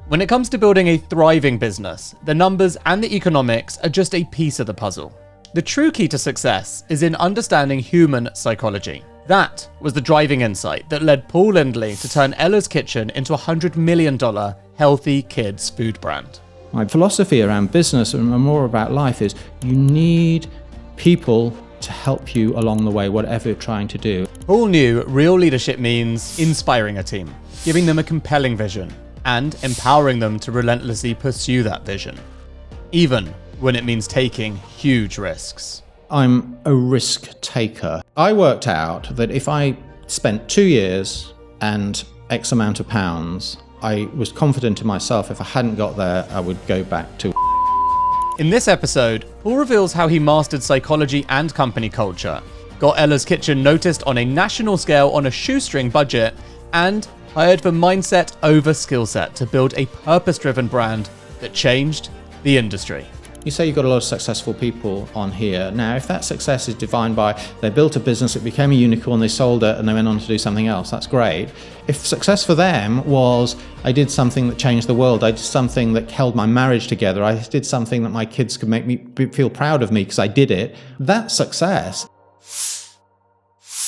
When it comes to building a thriving business, the numbers and the economics are just a piece of the puzzle. The true key to success is in understanding human psychology. That was the driving insight that led Paul Lindley to turn Ella's Kitchen into a $100 million healthy kids food brand. My philosophy around business and more about life is you need people to help you along the way, whatever you're trying to do. Paul knew real leadership means inspiring a team, giving them a compelling vision, and empowering them to relentlessly pursue that vision, even when it means taking huge risks. I'm a risk taker. I worked out that if I spent 2 years and X amount of pounds, I was confident in myself if I hadn't got there, I would go back to. In this episode, Paul reveals how he mastered psychology and company culture, got Ella's Kitchen noticed on a national scale on a shoestring budget, and hired for mindset over skill set to build a purpose-driven brand that changed the industry. You say you've got a lot of successful people on here. Now, if that success is defined by they built a business, it became a unicorn, they sold it, and they went on to do something else, that's great. If success for them was, I did something that changed the world, I did something that held my marriage together, I did something that my kids could make me feel proud of me because I did it, that's success.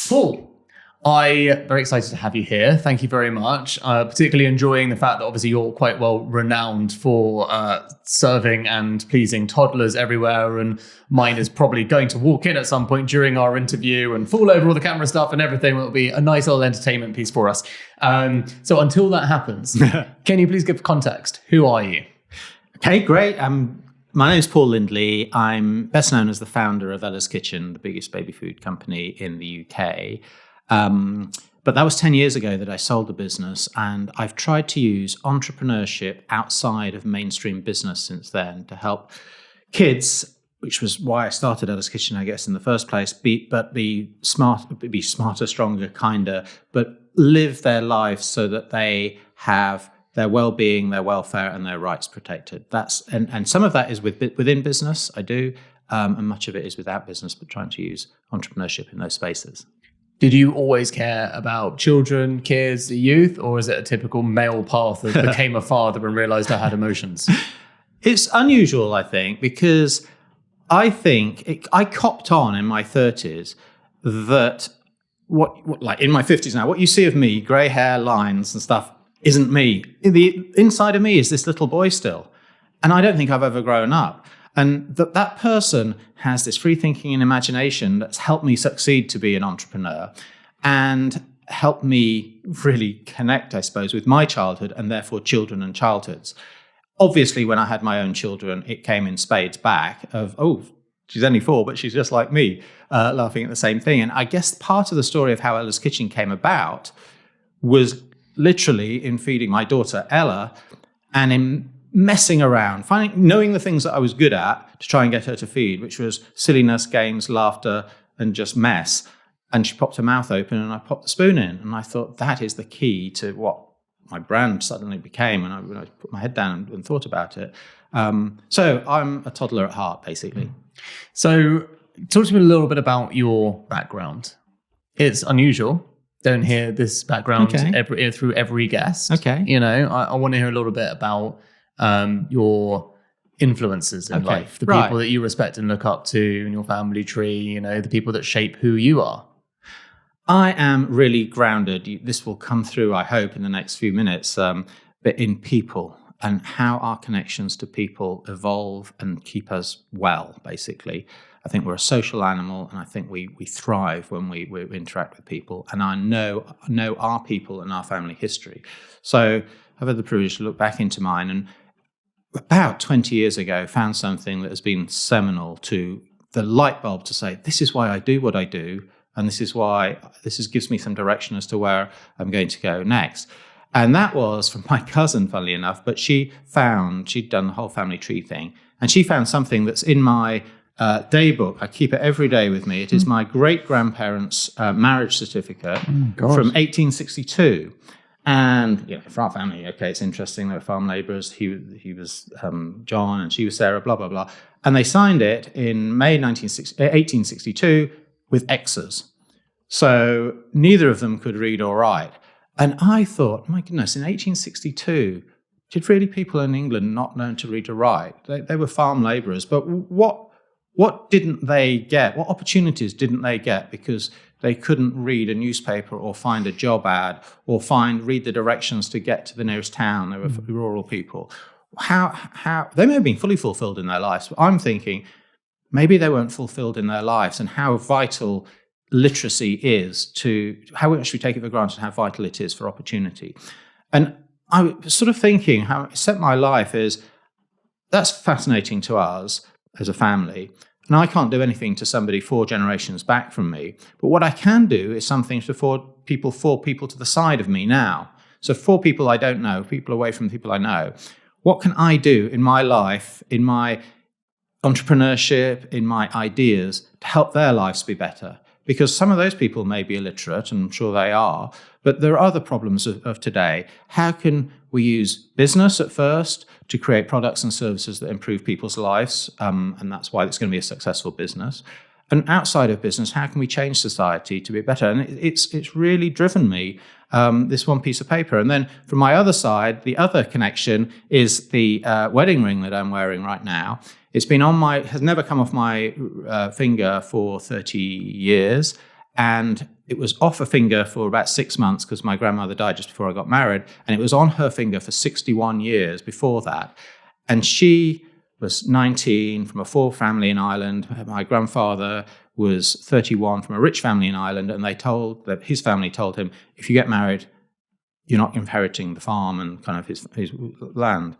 Paul, I'm very excited to have you here. Thank you very much. Particularly enjoying the fact that obviously you're quite well renowned for serving and pleasing toddlers everywhere. And mine is probably going to walk in at some point during our interview and fall over all the camera stuff and everything. It'll be a nice little entertainment piece for us. So until that happens, can you please give context? Who are you? Okay, great. My name is Paul Lindley. I'm best known as the founder of Ella's Kitchen, the biggest baby food company in the UK. But that was 10 years ago that I sold the business, and I've tried to use entrepreneurship outside of mainstream business since then to help kids, which was why I started Ella's Kitchen, I guess, in the first place, be smarter, stronger, kinder, but live their lives so that they have their well-being, their welfare, and their rights protected. And some of that is within business, I do, and much of it is without business, but trying to use entrepreneurship in those spaces. Did you always care about children, kids, youth, or is it a typical male path that became a father and realized I had emotions? It's unusual, I think, because I think I copped on in my 30s that what like in my 50s now, what you see of me, grey hair, lines and stuff, isn't me. The inside of me is this little boy still. And I don't think I've ever grown up. And that person has this free thinking and imagination that's helped me succeed to be an entrepreneur and helped me really connect, I suppose, with my childhood and therefore children and childhoods. Obviously, when I had my own children, it came in spades back of, oh, she's only 4, but she's just like me, laughing at the same thing. And I guess part of the story of how Ella's Kitchen came about was literally in feeding my daughter, Ella, and in messing around, knowing the things that I was good at to try and get her to feed, which was silliness, games, laughter, and just mess. And she popped her mouth open and I popped the spoon in. And I thought that is the key to what my brand suddenly became when I put my head down and thought about it. So I'm a toddler at heart, basically. So talk to me a little bit about your background. It's unusual. Don't hear this background through every guest. Okay. You know, I want to hear a little bit about your influences in life, the people that you respect and look up to in your family tree, you know, the people that shape who you are. I am really grounded. This will come through, I hope, in the next few minutes, but in people and how our connections to people evolve and keep us well, basically. I think we're a social animal, and I think we thrive when we interact with people. And I know our people and our family history. So I've had the privilege to look back into mine, and about 20 years ago, found something that has been seminal to the light bulb to say, this is why I do what I do, and this gives me some direction as to where I'm going to go next. And that was from my cousin, funnily enough, but she'd done the whole family tree thing, and she found something that's in my day book. I keep it every day with me. It is my great-grandparents' marriage certificate from 1862. And you know, for our family, okay, it's interesting. They were farm labourers. He was John, and she was Sarah. Blah blah blah. And they signed it in May 1862 with X's. So neither of them could read or write. And I thought, my goodness, in 1862, did really people in England not learn to read or write? They were farm labourers, but what didn't they get? What opportunities didn't they get because they couldn't read a newspaper or find a job ad or read the directions to get to the nearest town? They were rural people. How they may have been fully fulfilled in their lives, but I'm thinking maybe they weren't fulfilled in their lives, and how vital literacy is to how much we take it for granted, how vital it is for opportunity. And I was sort of thinking how it set my life is that's fascinating to us as a family. And I can't do anything to somebody 4 generations back from me. But what I can do is something to 4 people to the side of me now. So 4 people I don't know, people away from the people I know. What can I do in my life, in my entrepreneurship, in my ideas to help their lives be better? Because some of those people may be illiterate, and I'm sure they are, but there are other problems of today. How can we use business at first to create products and services that improve people's lives? And that's why it's going to be a successful business. And outside of business, how can we change society to be better? And it's really driven me, this one piece of paper. And then from my other side, the other connection is the wedding ring that I'm wearing right now. It's been has never come off my finger for 30 years. And it was off a finger for about 6 months because my grandmother died just before I got married. And it was on her finger for 61 years before that. And she was 19 from a poor family in Ireland. My grandfather was 31 from a rich family in Ireland. And his family told him, if you get married, you're not inheriting the farm and kind of his land.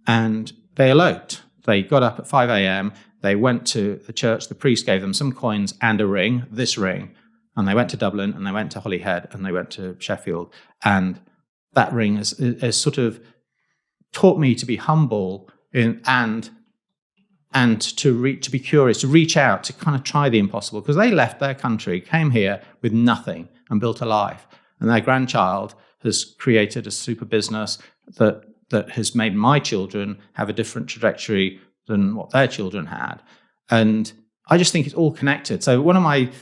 And they eloped. They got up at 5 a.m. They went to the church. The priest gave them some coins and a ring, this ring. And they went to Dublin, and they went to Holyhead, and they went to Sheffield. And that ring has sort of taught me to be humble and to be curious, to reach out, to kind of try the impossible. Because they left their country, came here with nothing, and built a life. And their grandchild has created a super business that has made my children have a different trajectory than what their children had. And I just think it's all connected. So one of my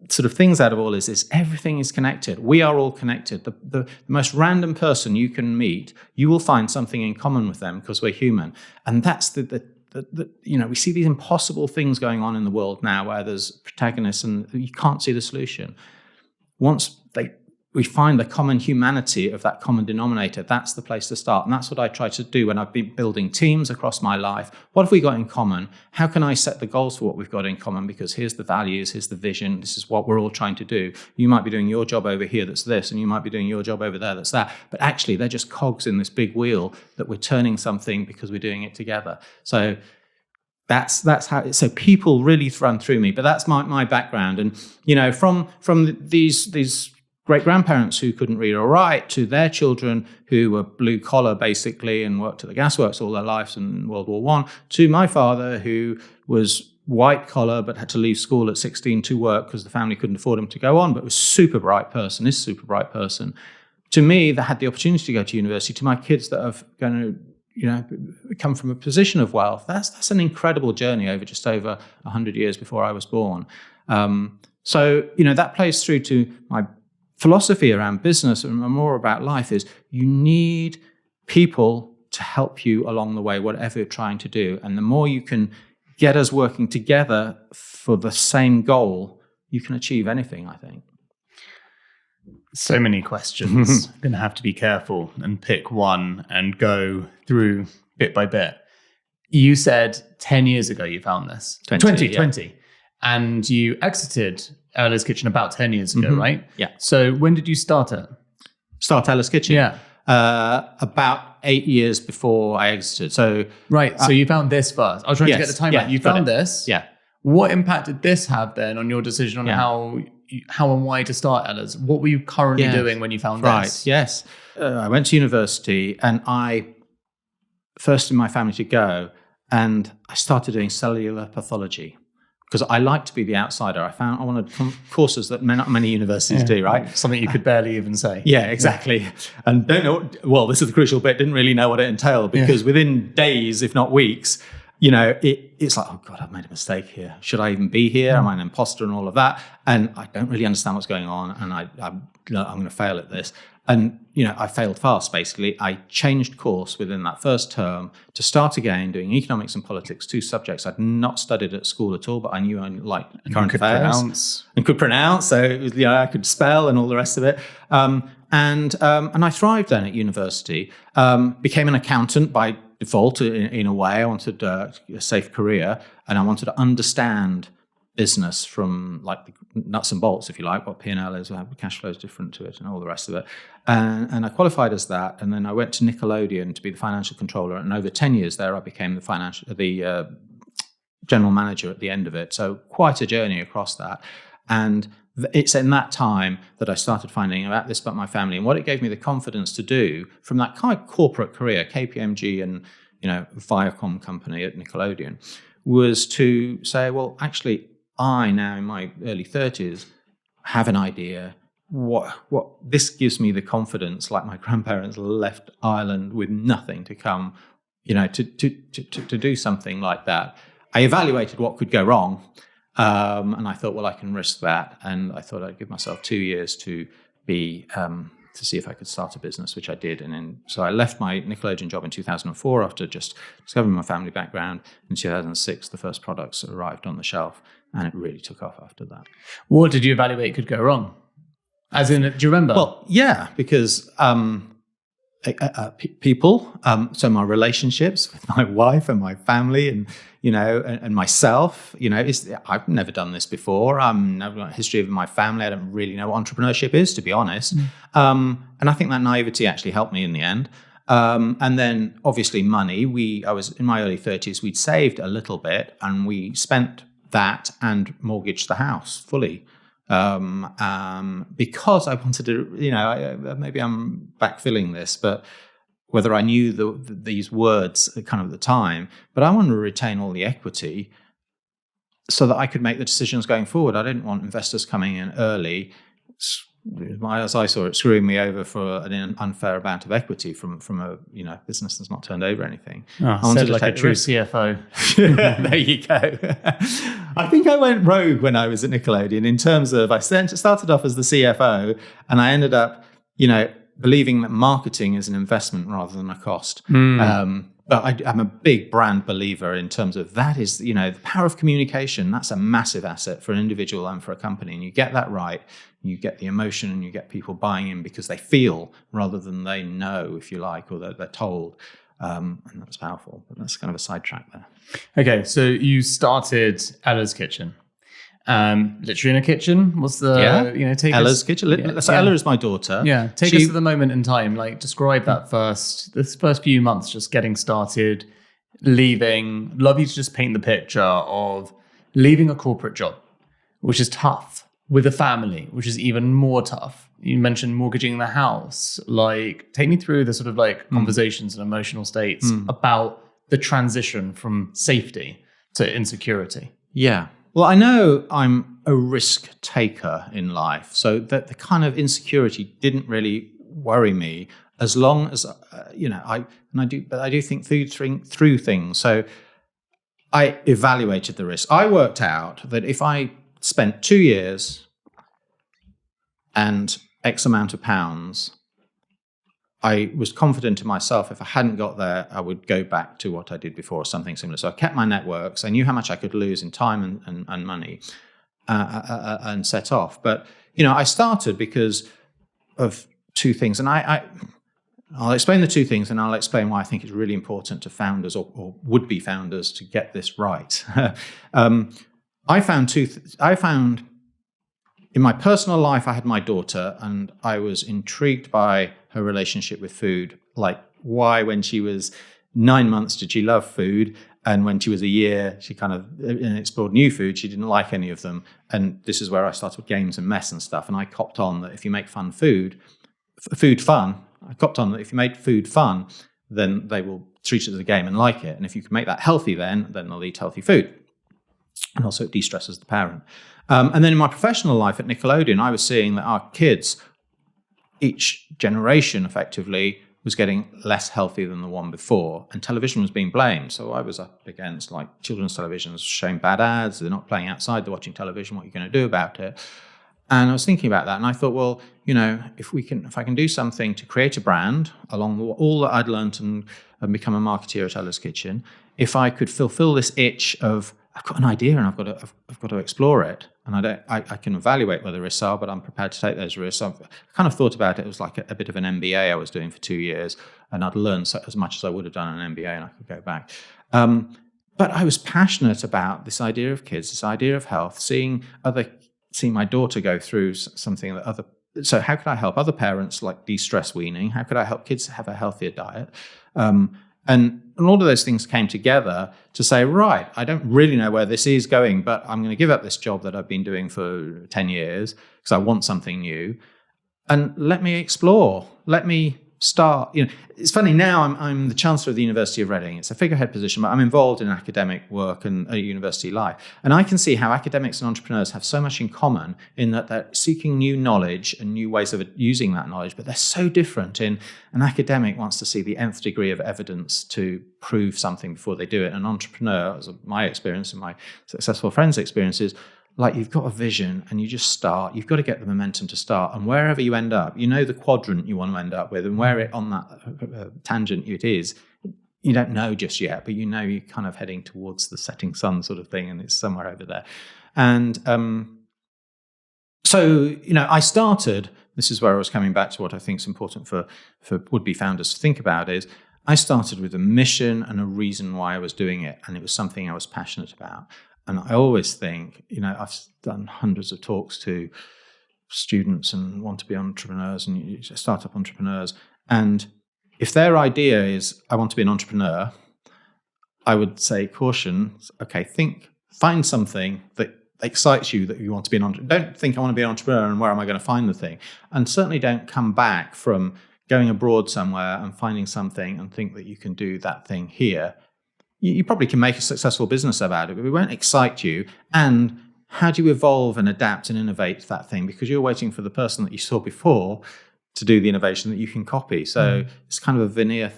sort of things out of all is everything is connected. We are all connected. The most random person you can meet, you will find something in common with them because we're human. And that's we see these impossible things going on in the world now where there's protagonists and you can't see the solution. Once we find the common humanity of that common denominator, that's the place to start. And that's what I try to do when I've been building teams across my life. What have we got in common? How can I set the goals for what we've got in common? Because here's the values, here's the vision, this is what we're all trying to do. You might be doing your job over here that's this, and you might be doing your job over there that's that. But actually, they're just cogs in this big wheel that we're turning something because we're doing it together. So that's how so people really run through me. But that's my background. And, from these great-grandparents who couldn't read or write, to their children who were blue-collar, basically, and worked at the gasworks all their lives in World War I, to my father, who was white-collar but had to leave school at 16 to work because the family couldn't afford him to go on, but was a super bright person, is a super bright person. To me, that had the opportunity to go to university, to my kids that are going to come from a position of wealth. That's an incredible journey over just over 100 years before I was born. So that plays through to my philosophy around business and more about life is you need people to help you along the way, whatever you're trying to do. And the more you can get us working together for the same goal, you can achieve anything, I think. So many questions. I'm going to have to be careful and pick one and go through bit by bit. You said 10 years ago you found this. 20. And you exited Ella's Kitchen about 10 years ago, right? Yeah. So when did you start it? Start Ella's Kitchen? Yeah. About 8 years before I exited. So right. So you found this first. I was trying to get the time out. You found this. Yeah. What impact did this have then on your decision on how and why to start Ella's? What were you currently doing when you found this? Right. Yes. I went to university and first in my family to go, and I started doing cellular pathology. Because I like to be the outsider. I wanted courses that not many universities do, right? Something you could barely even say. Yeah, exactly. And don't know, this is the crucial bit, didn't really know what it entailed because within days, if not weeks, it's like, oh God, I've made a mistake here. Should I even be here? Am I an imposter and all of that? And I don't really understand what's going on and I'm going to fail at this. And, I failed fast, basically. I changed course within that first term to start again doing economics and politics, 2 subjects I'd not studied at school at all, but I knew I liked current affairs. And could pronounce. So, it was, I could spell and all the rest of it. And I thrived then at university. Became an accountant by default in a way. I wanted a safe career, and I wanted to understand business from like the nuts and bolts, if you like, what P&L is, how cash flow is different to it, and all the rest of it. And I qualified as that, and then I went to Nickelodeon to be the financial controller. And over 10 years there, I became the general manager at the end of it. So quite a journey across that. And it's in that time that I started finding about this about my family, and what it gave me the confidence to do from that kind of corporate career, KPMG and Viacom company at Nickelodeon, was to say, well, actually, I now in my early 30s have an idea. What this gives me the confidence, like my grandparents left Ireland with nothing to come, to do something like that. I evaluated what could go wrong. And I thought, well, I can risk that. And I thought I'd give myself 2 years to be to see if I could start a business, which I did. And then, so I left my Nickelodeon job in 2004 after just discovering my family background. In 2006, the first products arrived on the shelf, and it really took off after that. What did you evaluate could go wrong? As in, do you remember? Well, yeah, because people, so my relationships with my wife and my family and, and myself, I've never done this before. Never got a history of my family. I don't really know what entrepreneurship is, to be honest. And I think that naivety actually helped me in the end. And then obviously money, I was in my early 30s, we'd saved a little bit and we spent that and mortgaged the house fully. Because I wanted to, maybe I'm backfilling this, but whether I knew these words kind of at the time, but I wanted to retain all the equity so that I could make the decisions going forward. I didn't want investors coming in early, as I saw it, screwing me over for an unfair amount of equity from a business that's not turned over anything. I wanted to like a true CFO. There you go. I think I went rogue when I was at Nickelodeon in terms of I started off as the CFO, and I ended up, believing that marketing is an investment rather than a cost. But I'm a big brand believer in terms of that is, the power of communication. That's a massive asset for an individual and for a company. And you get that right, you get the emotion and you get people buying in because they feel rather than they know, if you like, or they're told. And that's powerful. But that's kind of a sidetrack there. Okay, so you started Ella's Kitchen. Literally in a kitchen. What's the take Ella's Kitchen? So Ella is my daughter. Yeah, take us to the moment in time. Like, describe that this first few months, just getting started, leaving. Love you to just paint the picture of leaving a corporate job, which is tough, with a family, which is even more tough. You mentioned mortgaging the house. Like, take me through the sort of like conversations and emotional states about the transition from safety to insecurity. Yeah. Well, I know I'm a risk taker in life, so that the kind of insecurity didn't really worry me as long as I do think through things. So I evaluated the risk. I worked out that if I spent 2 years and X amount of pounds, I was confident in myself. If I hadn't got there, I would go back to what I did before or something similar. So I kept my networks. I knew how much I could lose in time and money and set off. But, I started because of 2 things. And I'll explain the 2 things, and I'll explain why I think it's really important to founders or would-be founders to get this right. I found in my personal life, I had my daughter, and I was intrigued by her relationship with food. Like, why, when she was 9 months, did she love food? And when she was a year, she kind of explored new food. She didn't like any of them. And this is where I started with games and mess and stuff. And I copped on that if you make food fun, if you make food fun, then they will treat it as a game and like it. And if you can make that healthy, then they'll eat healthy food. And also it de-stresses the parent. And then in my professional life at Nickelodeon, I was seeing that our kids, each generation effectively, was getting less healthy than the one before, and television was being blamed. So I was up against children's television showing bad ads. They're not playing outside, they're watching television. What are you going to do about it? And I was thinking about that, and I thought, well, if I can do something to create a brand along all that I'd learned and become a marketeer at Ella's Kitchen, if I could fulfill this itch of I've got an idea and I've got to explore it, and I can evaluate whether risks are, but I'm prepared to take those risks. I've kind of thought about it as like a bit of an MBA I was doing for 2 years, and I'd learned as much as I would have done an MBA, and I could go back. But I was passionate about this idea of kids, this idea of health, seeing my daughter go through something that so how could I help other parents like de-stress weaning? How could I help kids have a healthier diet? And all of those things came together to say, right, I don't really know where this is going, but I'm going to give up this job that I've been doing for 10 years because I want something new. And let me explore. Let me start. It's funny now. I'm the Chancellor of the University of Reading. It's a figurehead position, but I'm involved in academic work and university life. And I can see how academics and entrepreneurs have so much in common in that they're seeking new knowledge and new ways of using that knowledge. But they're so different. In an academic wants to see the nth degree of evidence to prove something before they do it. An entrepreneur, as my experience and my successful friends' experiences, like you've got a vision and you just start. You've got to get the momentum to start. And wherever you end up, the quadrant you want to end up with, and where it on that tangent it is, you don't know just yet, but you're kind of heading towards the setting sun sort of thing, and it's somewhere over there. And so I started, this is where I was coming back to what I think is important for would-be founders to think about, is I started with a mission and a reason why I was doing it, and it was something I was passionate about. And I always think, I've done hundreds of talks to students and want-to-be entrepreneurs and startup entrepreneurs. And if their idea is, I want to be an entrepreneur, I would say, caution, okay, find something that excites you that you want to be an entrepreneur. Don't think I want to be an entrepreneur and where am I going to find the thing? And certainly don't come back from going abroad somewhere and finding something and think that you can do that thing here. You probably can make a successful business about it, but it won't excite you. And how do you evolve and adapt and innovate that thing? Because you're waiting for the person that you saw before to do the innovation that you can copy. So it's kind of a veneer.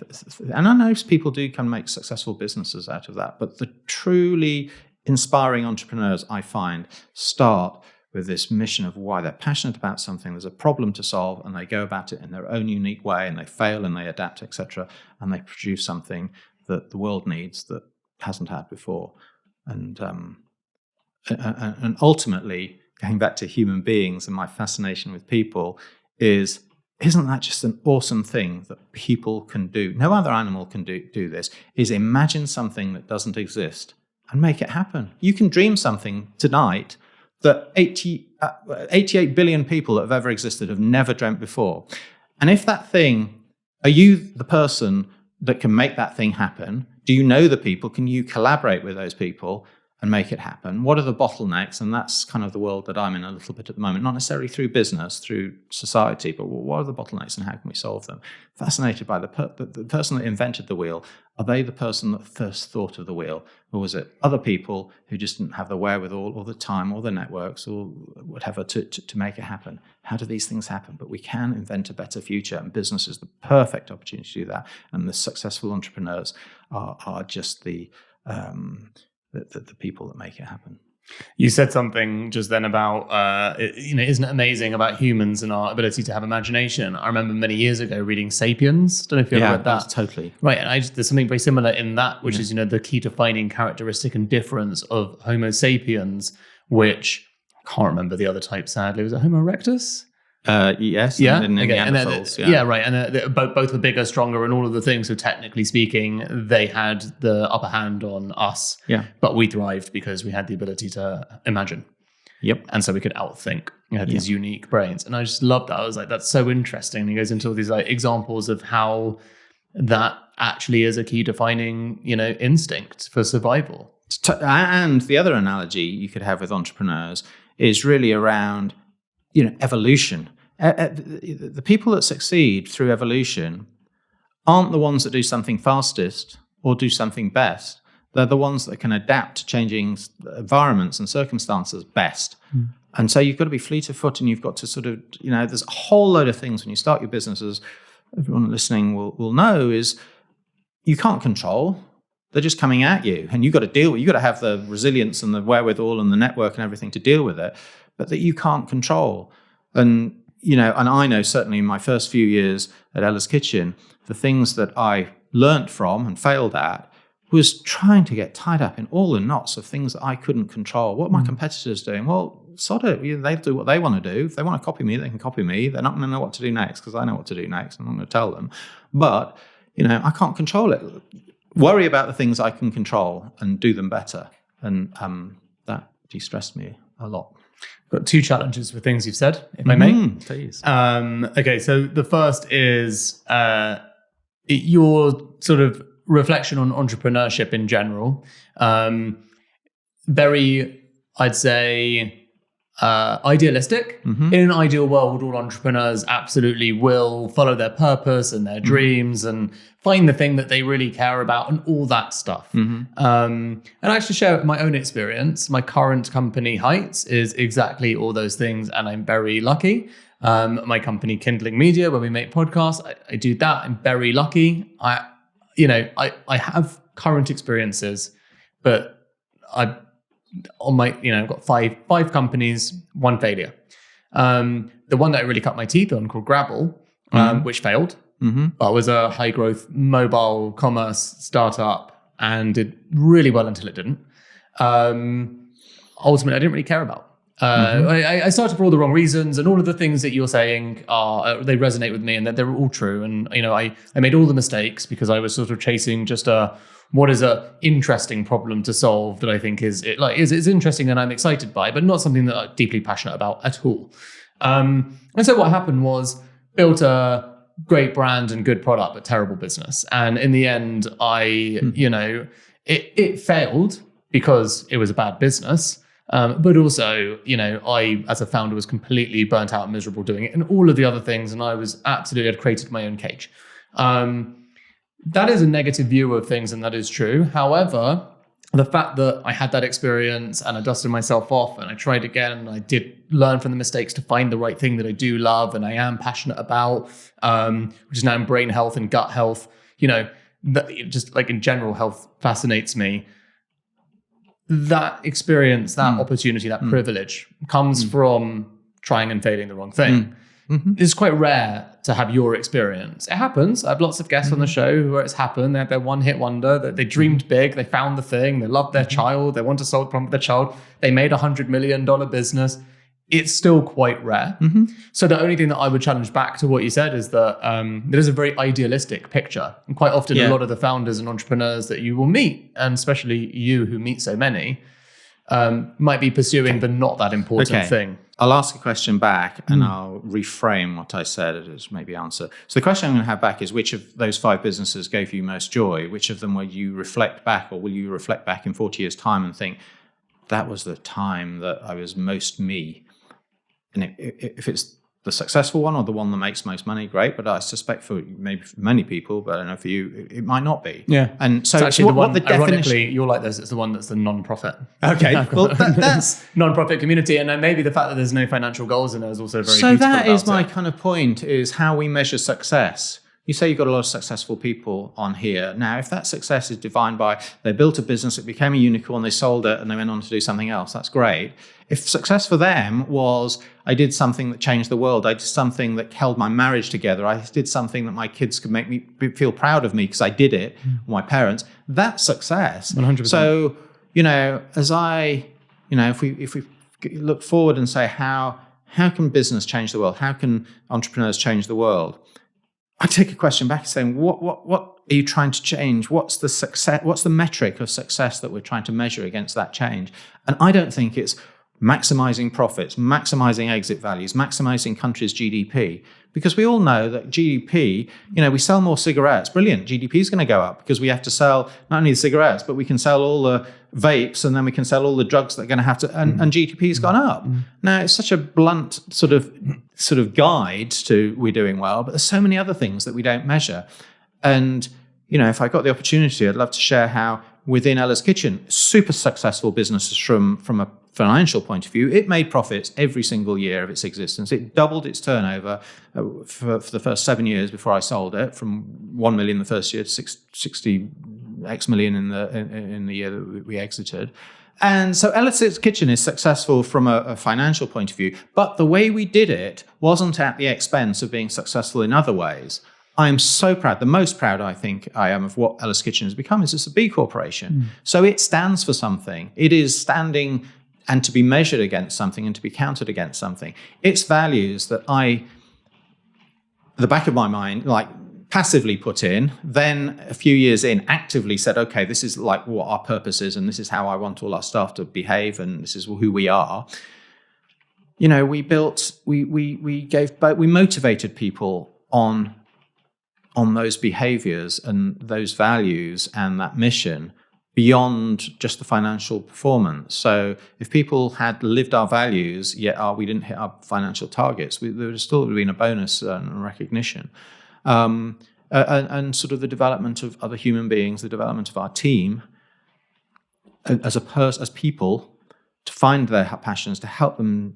And I know people do can make successful businesses out of that. But the truly inspiring entrepreneurs, I find, start with this mission of why they're passionate about something. There's a problem to solve, and they go about it in their own unique way, and they fail and they adapt, etc. And they produce something that the world needs that hasn't had before. And ultimately, going back to human beings and my fascination with people, isn't that just an awesome thing that people can do? No other animal can do this, is imagine something that doesn't exist and make it happen. You can dream something tonight that 88 billion people that have ever existed have never dreamt before. And if that thing, are you the person that can make that thing happen? Do you know the people? Can you collaborate with those people and make it happen? What are the bottlenecks? And that's kind of the world that I'm in a little bit at the moment, not necessarily through business, through society, but what are the bottlenecks and how can we solve them? Fascinated by the person that invented the wheel. Are they the person that first thought of the wheel? Or was it other people who just didn't have the wherewithal or the time or the networks or whatever to make it happen? How do these things happen? But we can invent a better future, and business is the perfect opportunity to do that. And the successful entrepreneurs are just the people that make it happen. You said something just then about, isn't it amazing about humans and our ability to have imagination? I remember many years ago reading *Sapiens*. Don't know if you ever read that. Totally. Right, and there's something very similar in that, which is, the key defining characteristic and difference of Homo sapiens, which I can't remember the other type, sadly. Was it Homo erectus? Yes. Yeah. And okay. Neanderthals. Right. And both were bigger, stronger, and all of the things. So technically speaking, they had the upper hand on us. Yeah. But we thrived because we had the ability to imagine. Yep. And so we could outthink. We had these unique brains, and I just loved that. I was like, that's so interesting. And he goes into all these examples of how that actually is a key defining, instinct for survival. And the other analogy you could have with entrepreneurs is really around, evolution. The people that succeed through evolution aren't the ones that do something fastest or do something best. They're the ones that can adapt to changing environments and circumstances best. And so you've got to be fleet of foot, and you've got to sort of, there's a whole load of things when you start your businesses, everyone listening will know, is you can't control. They're just coming at you, and you've got to have the resilience and the wherewithal and the network and everything to deal with it. but that you can't control. And, and I know certainly in my first few years at Ella's Kitchen, the things that I learnt from and failed at was trying to get tied up in all the knots of things that I couldn't control. What are my competitors doing? Well, sod it. They do what they want to do. If they want to copy me, they can copy me. They're not going to know what to do next because I know what to do next. I'm not going to tell them. But, I can't control it. Worry about the things I can control and do them better. And that de-stressed me a lot. Got two challenges for things you've said, if I may. Please. Okay, so the first is your sort of reflection on entrepreneurship in general. Very, I'd say, idealistic. In an ideal world, all entrepreneurs absolutely will follow their purpose and their dreams and find the thing that they really care about and all that stuff. And I actually share my own experience. My current company, Heights, is exactly all those things, and I'm very lucky. My company, Kindling Media, where we make podcasts, I do that. I'm very lucky. I have current experiences, but I've got five companies, one failure. The one that I really cut my teeth on called Grabble, which failed, but was a high growth mobile commerce startup and did really well until it didn't. Ultimately, I didn't really care about. I started for all the wrong reasons, and all of the things that you're saying they resonate with me, and that they're all true. And I made all the mistakes because I was sort of chasing just what is a interesting problem to solve that I think is interesting and I'm excited by, but not something that I'm deeply passionate about at all. And so what happened was built a great brand and good product, but terrible business. And in the end, it failed because it was a bad business. But also, I, as a founder, was completely burnt out and miserable doing it and all of the other things. And I had created my own cage. That is a negative view of things, and that is true. However, the fact that I had that experience and I dusted myself off and I tried again and I did learn from the mistakes to find the right thing that I do love and I am passionate about, which is now in brain health and gut health, just like in general health fascinates me. That experience, that opportunity, that privilege comes from trying and failing the wrong thing. It's quite rare to have your experience. It happens. I have lots of guests on the show where it's happened. They had their one-hit wonder, that they dreamed big, they found the thing, they loved their child, they want to solve the problem with their child, they made $100 million business. It's still quite rare. So the only thing that I would challenge back to what you said is that there is a very idealistic picture. And quite often a lot of the founders and entrepreneurs that you will meet, and especially you who meet so many, might be pursuing the not that important thing. I'll ask a question back and I'll reframe what I said as maybe answer. So the question I'm going to have back is, which of those 5 businesses gave you most joy? Which of them will you reflect back, or will you reflect back in 40 years' time and think, that was the time that I was most me? And if it's the successful one or the one that makes most money, great. But I suspect for many people, but I don't know for you, it might not be. Yeah. And so it's actually what the definition? Ironically, you're like this. It's the one that's the non-profit. Okay. Well, that's non-profit community, and then maybe the fact that there's no financial goals in there is also very. So that is my it. kind of point: is how we measure success. You say you've got a lot of successful people on here. Now, if that success is defined by they built a business, it became a unicorn, they sold it, and they went on to do something else, that's great. If success for them was, I did something that changed the world, I did something that held my marriage together, I did something that my kids could make me feel proud of me because I did it, or my parents, that's success. 100%. So, if we look forward and say, how can business change the world? How can entrepreneurs change the world? I take a question back saying, what are you trying to change? What's the success? What's the metric of success that we're trying to measure against that change? And I don't think it's maximizing profits, maximizing exit values, maximizing countries' GDP, because we all know that GDP, we sell more cigarettes. Brilliant. GDP is going to go up because we have to sell not only the cigarettes, but we can sell all the vapes, and then we can sell all the drugs that are going to have to, and GDP has gone up. Now, it's such a blunt sort of guide to we're doing well, but there's so many other things that we don't measure. And, if I got the opportunity, I'd love to share how within Ella's Kitchen, super successful businesses from a financial point of view, it made profits every single year of its existence. It doubled its turnover for the first 7 years before I sold it, from 1 million the first year to 60 X million in the year that we exited. And so Ellis's Kitchen is successful from a financial point of view, but the way we did it wasn't at the expense of being successful in other ways. I am so proud. The most proud I think I am of what Ellis Kitchen has become is it's a B corporation. So it stands for something. It is standing and to be measured against something and to be counted against something. It's values that I, at the back of my mind, like passively put in, then a few years in actively said, okay, this is like what our purpose is and this is how I want all our staff to behave and this is who we are. You know, we motivated people on those behaviors and those values and that mission beyond just the financial performance. So if people had lived our values, yet we didn't hit our financial targets, there would still have been a bonus and recognition. And sort of the development of other human beings, the development of our team as people, to find their passions, to help them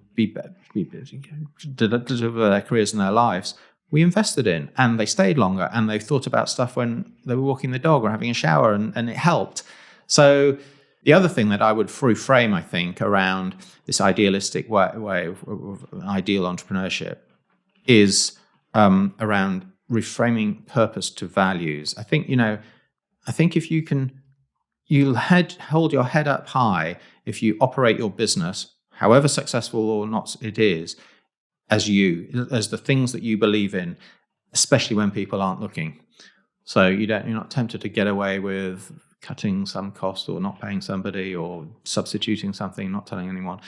deliver their careers and their lives, we invested in, and they stayed longer, and they thought about stuff when they were walking the dog or having a shower, and it helped. So the other thing that I would reframe, I think, around this idealistic way of ideal entrepreneurship is around reframing purpose to values. I think, if you can, hold your head up high if you operate your business, however successful or not it is, as the things that you believe in, especially when people aren't looking. So you're not tempted to get away with cutting some cost or not paying somebody or substituting something, not telling anyone,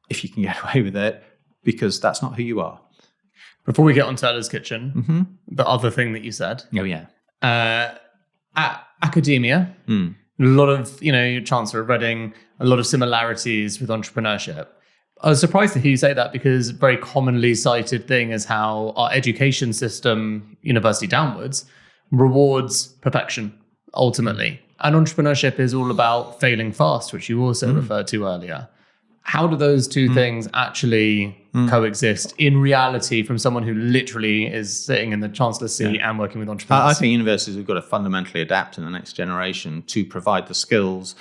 if you can get away with it, because that's not who you are. Before we get on to Ellis Kitchen, the other thing that you said. Oh, yeah. Academia, a lot of, Chancellor of Reading, a lot of similarities with entrepreneurship. I was surprised to hear you say that because a very commonly cited thing is how our education system, university downwards, rewards perfection, ultimately. And entrepreneurship is all about failing fast, which you also referred to earlier. How do those two things actually coexist in reality from someone who literally is sitting in the Chancellor's seat and working with entrepreneurs? I think universities have got to fundamentally adapt in the next generation to provide the skills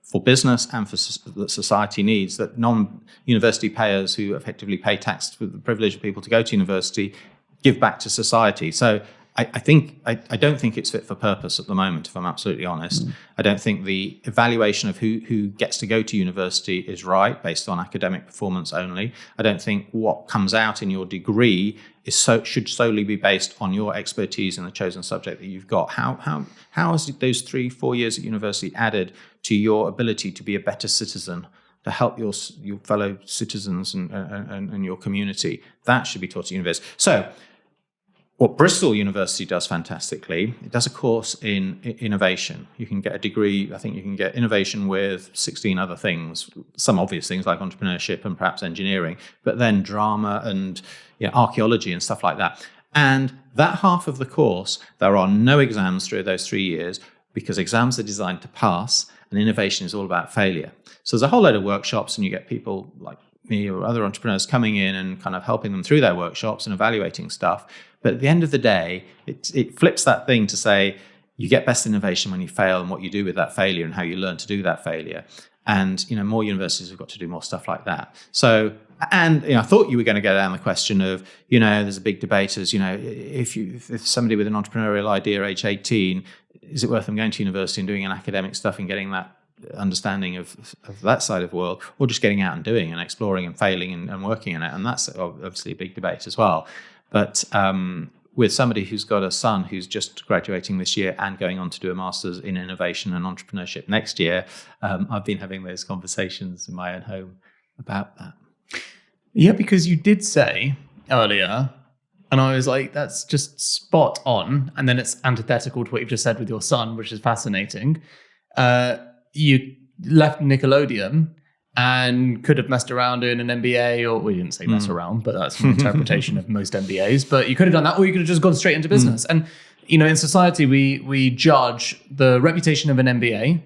for business and for that society needs that non-university payers who effectively pay tax for the privilege of people to go to university give back to society. So I don't think it's fit for purpose at the moment, if I'm absolutely honest. I don't think the evaluation of who gets to go to university is right based on academic performance only. I don't think what comes out in your degree should solely be based on your expertise in the chosen subject that you've got. How has those 3-4 years at university added to your ability to be a better citizen, to help your fellow citizens and your community? That should be taught at university. So what Bristol University does fantastically, it does a course in innovation. You can get a degree, I think you can get innovation with 16 other things, some obvious things like entrepreneurship and perhaps engineering, but then drama and archaeology and stuff like that. And that half of the course, there are no exams through those 3 years because exams are designed to pass and innovation is all about failure. So there's a whole load of workshops and you get people like me or other entrepreneurs coming in and kind of helping them through their workshops and evaluating stuff. But at the end of the day, it flips that thing to say you get best innovation when you fail and what you do with that failure and how you learn to do that failure. And more universities have got to do more stuff like that. So, and I thought you were going to go down the question of there's a big debate as if somebody with an entrepreneurial idea age 18, is it worth them going to university and doing an academic stuff and getting that understanding of that side of the world, or just getting out and doing and exploring and failing and working in it? And that's obviously a big debate as well. But with somebody who's got a son who's just graduating this year and going on to do a master's in innovation and entrepreneurship next year, I've been having those conversations in my own home about that. Yeah, because you did say earlier, and I was like, that's just spot on. And then it's antithetical to what you've just said with your son, which is fascinating. You left Nickelodeon and could have messed around in an MBA, or we didn't say mess around, but that's an interpretation of most MBAs. But you could have done that, or you could have just gone straight into business. And in society, we judge the reputation of an MBA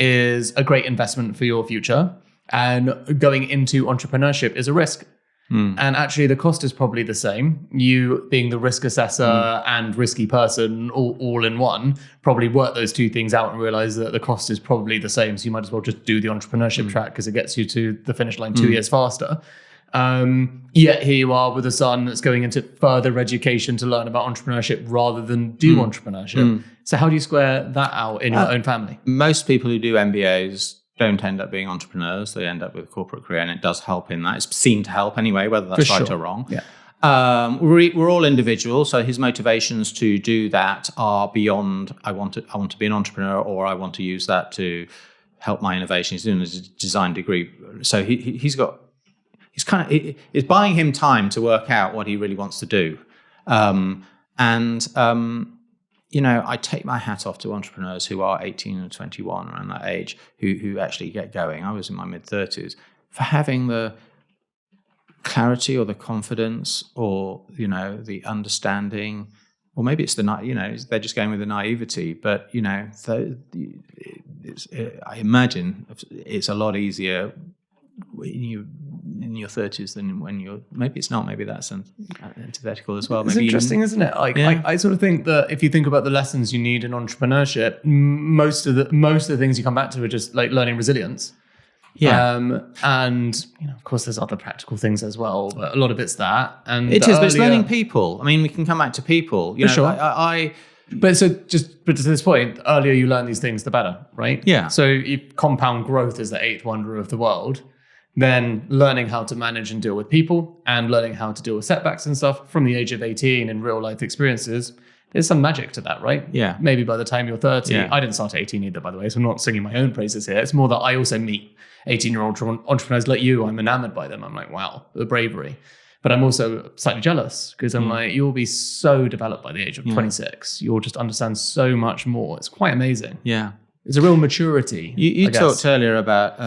is a great investment for your future, and going into entrepreneurship is a risk. And actually the cost is probably the same. You being the risk assessor and risky person all in one, probably work those two things out and realize that the cost is probably the same. So you might as well just do the entrepreneurship track because it gets you to the finish line 2 years faster. Yet here you are with a son that's going into further education to learn about entrepreneurship rather than do entrepreneurship. So how do you square that out in your own family? Most people who do MBAs don't end up being entrepreneurs. They end up with a corporate career, and it does help in that. It's seen to help anyway, whether that's right or wrong. Yeah. We're all individuals, so his motivations to do that are beyond I want to be an entrepreneur, or I want to use that to help my innovation. He's doing a design degree, so he's buying him time to work out what he really wants to do. I take my hat off to entrepreneurs who are 18 and 21, around that age, who actually get going. I was in my mid-30s, for having the clarity or the confidence or, the understanding, or maybe it's they're just going with the naivety. But, I imagine it's a lot easier in your 30s than when you're, maybe it's not, maybe that's antithetical as well. It's maybe interesting, isn't it? I sort of think that if you think about the lessons you need in entrepreneurship, most of the things you come back to are just like learning resilience. And of course there's other practical things as well, but a lot of it's that. And it is, but it's learning people. I mean, we can come back to people. But to this point, the earlier you learn these things, the better, right? Yeah. So if compound growth is the eighth wonder of the world, then learning how to manage and deal with people and learning how to deal with setbacks and stuff from the age of 18 in real life experiences, there's some magic to that, right? Yeah. Maybe by the time you're 30, I didn't start at 18 either, by the way, so I'm not singing my own praises here. It's more that I also meet 18-year-old entrepreneurs like you. I'm enamored by them. I'm like, wow, the bravery. But I'm also slightly jealous because I'm like, you'll be so developed by the age of 26. You'll just understand so much more. It's quite amazing. Yeah. It's a real maturity. You talked earlier about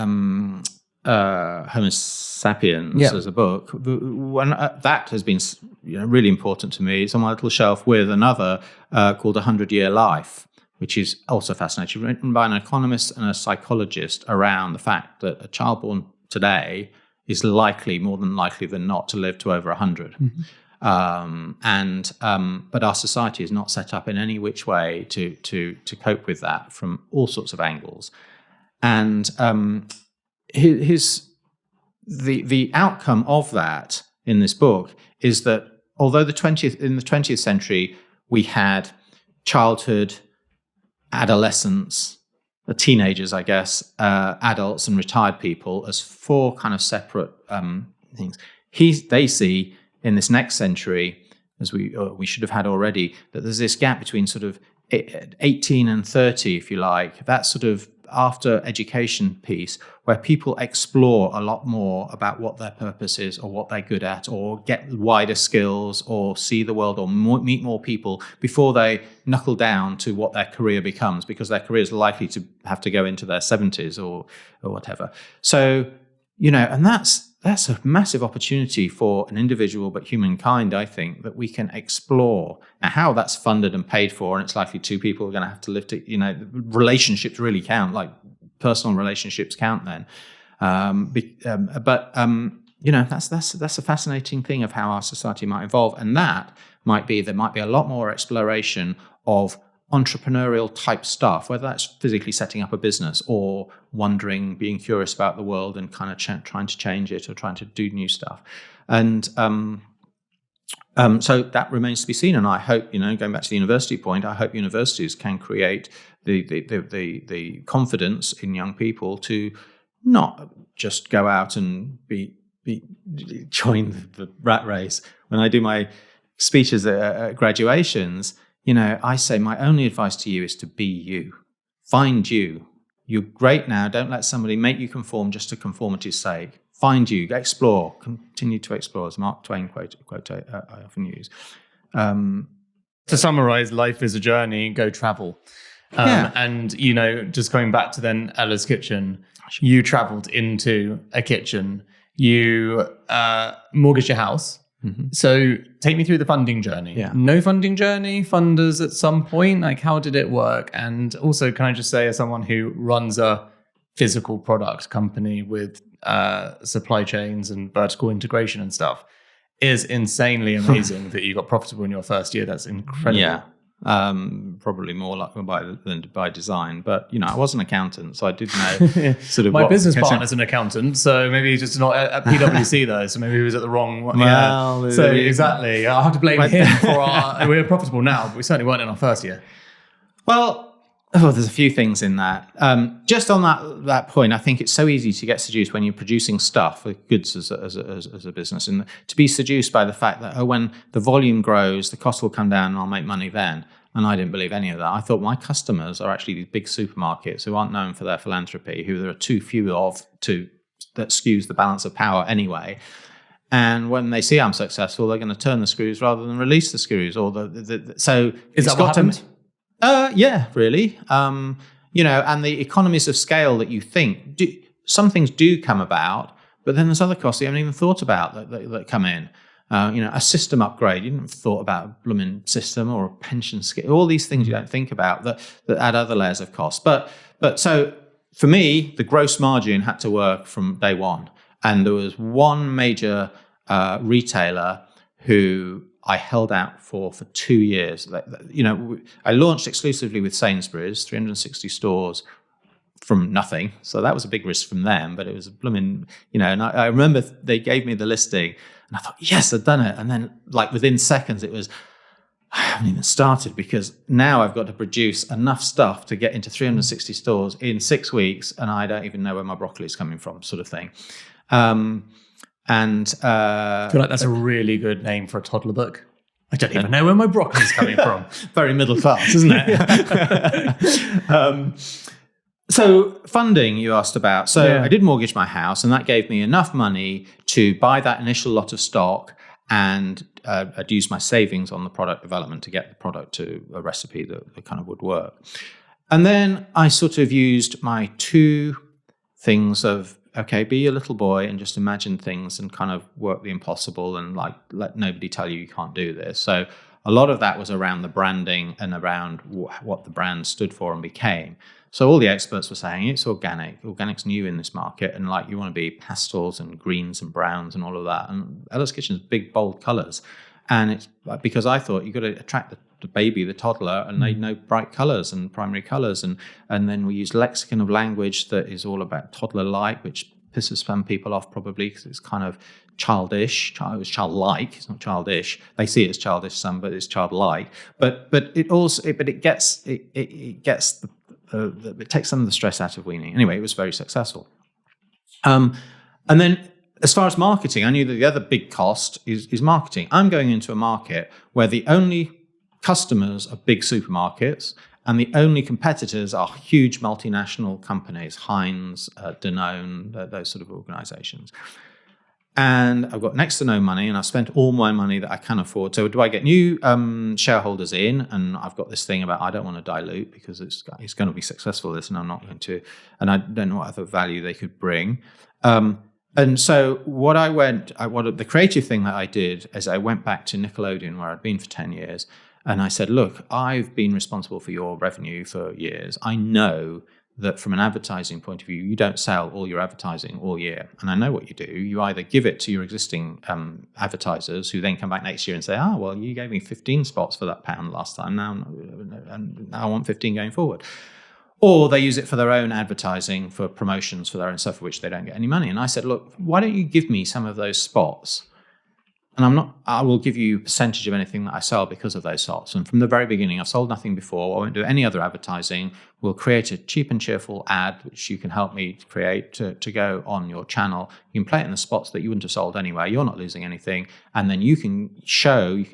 Homo sapiens as a book. That has been really important to me. It's on my little shelf with another called 100-Year Life, which is also fascinating, written by an economist and a psychologist around the fact that a child born today is more than likely than not to live to over 100. But our society is not set up in any which way to cope with that from all sorts of angles. And the outcome of that in this book is that although in the 20th century we had childhood, adolescence, teenagers, I guess, adults and retired people as four kind of separate things. They see in this next century, as we should have had already, that there's this gap between sort of 18 and 30, if you like, that sort of after education piece where people explore a lot more about what their purpose is or what they're good at or get wider skills or see the world or meet more people before they knuckle down to what their career becomes, because their career is likely to have to go into their 70s or whatever. So, and that's a massive opportunity for an individual, but humankind, I think, that we can explore. Now, how that's funded and paid for, and it's likely two people are going to have to live to, relationships really count, like personal relationships count then. That's a fascinating thing of how our society might evolve. And there might be a lot more exploration of entrepreneurial type stuff, whether that's physically setting up a business or wondering, being curious about the world and kind of trying to change it or trying to do new stuff. And so that remains to be seen. And I hope, going back to the university point, I hope universities can create the confidence in young people to not just go out and join the rat race. When I do my speeches at graduations, I say my only advice to you is to be you. Find you. You're great now. Don't let somebody make you conform just to conformity's sake. Find you. Explore. Continue to explore, as Mark Twain quote I often use. To summarize, life is a journey. Go travel. And, just going back to then Ella's kitchen, you traveled into a kitchen. You mortgaged your house. Mm-hmm. So take me through the funding journey. Yeah. No funding journey, funders at some point, like how did it work? And also, can I just say, as someone who runs a physical product company with supply chains and vertical integration and stuff is insanely amazing that you got profitable in your first year. That's incredible. Yeah. Probably more like than by design, but I was an accountant, so I did know sort of. My business partner's an accountant, so maybe he's just not at PwC though. So maybe he was at the wrong one. Well, so exactly, I have to blame him for we're profitable now, but we certainly weren't in our first year. Well, there's a few things in that. Just on that point, I think it's so easy to get seduced when you're producing stuff, goods as a business, and to be seduced by the fact that when the volume grows, the cost will come down, and I'll make money then. And I didn't believe any of that. I thought my customers are actually these big supermarkets who aren't known for their philanthropy, who there are too few of that skews the balance of power anyway. And when they see I'm successful, they're going to turn the screws rather than release the screws. So is that what happened? Yeah, really. And the economies of scale that you think, some things do come about, but then there's other costs you haven't even thought about that come in. A system upgrade, you didn't thought about a blooming system or a pension scheme, all these things you don't think about that add other layers of cost. But so for me, the gross margin had to work from day one. And there was one major retailer who I held out for 2 years. I launched exclusively with Sainsbury's, 360 stores from nothing. So that was a big risk from them, but it was a blooming, and I remember they gave me the listing and I thought, yes, I've done it. And then within seconds it was, I haven't even started because now I've got to produce enough stuff to get into 360 stores in 6 weeks. And I don't even know where my broccoli is coming from, sort of thing. I feel like that's a really good name for a toddler book. I don't even know where my broccoli is coming from. Very middle class, isn't it? So funding you asked about. So I did mortgage my house, and that gave me enough money to buy that initial lot of stock, and I'd use my savings on the product development to get the product to a recipe that kind of would work. And then I sort of used my two things of, okay, be a little boy and just imagine things and kind of work the impossible and let nobody tell you can't do this. So a lot of that was around the branding and around what the brand stood for and became. So all the experts were saying it's organic. Organic's new in this market, and you want to be pastels and greens and browns and all of that. And Ella's Kitchen's big, bold colours. And it's because I thought you've got to attract the baby, the toddler, and they know bright colours and primary colours. And then we use lexicon of language that is all about toddler-like, which pisses some people off probably because it's kind of childish. It's childlike. It's not childish. They see it as childish, some, but it's childlike. But it takes some of the stress out of weaning. Anyway, it was very successful. And then as far as marketing, I knew that the other big cost is marketing. I'm going into a market where the only customers are big supermarkets and the only competitors are huge multinational companies, Heinz, Danone, those sort of organizations. And I've got next to no money, and I've spent all my money that I can afford. So do I get new shareholders in? And I've got this thing about I don't want to dilute because it's going to be successful, this, and I'm not going to. And I don't know what other value they could bring. And so the creative thing that I did is I went back to Nickelodeon, where I'd been for 10 years. And I said, look, I've been responsible for your revenue for years. I know that from an advertising point of view, you don't sell all your advertising all year. And I know what you do. You either give it to your existing advertisers who then come back next year and say, well, you gave me 15 spots for that pound last time. Now I want 15 going forward. Or they use it for their own advertising, for promotions, for their own stuff for which they don't get any money. And I said, look, why don't you give me some of those spots? And I will give you a percentage of anything that I sell because of those spots. And from the very beginning, I've sold nothing before. I won't do any other advertising. We'll create a cheap and cheerful ad, which you can help me create to go on your channel. You can play it in the spots that you wouldn't have sold anyway. You're not losing anything. And then you can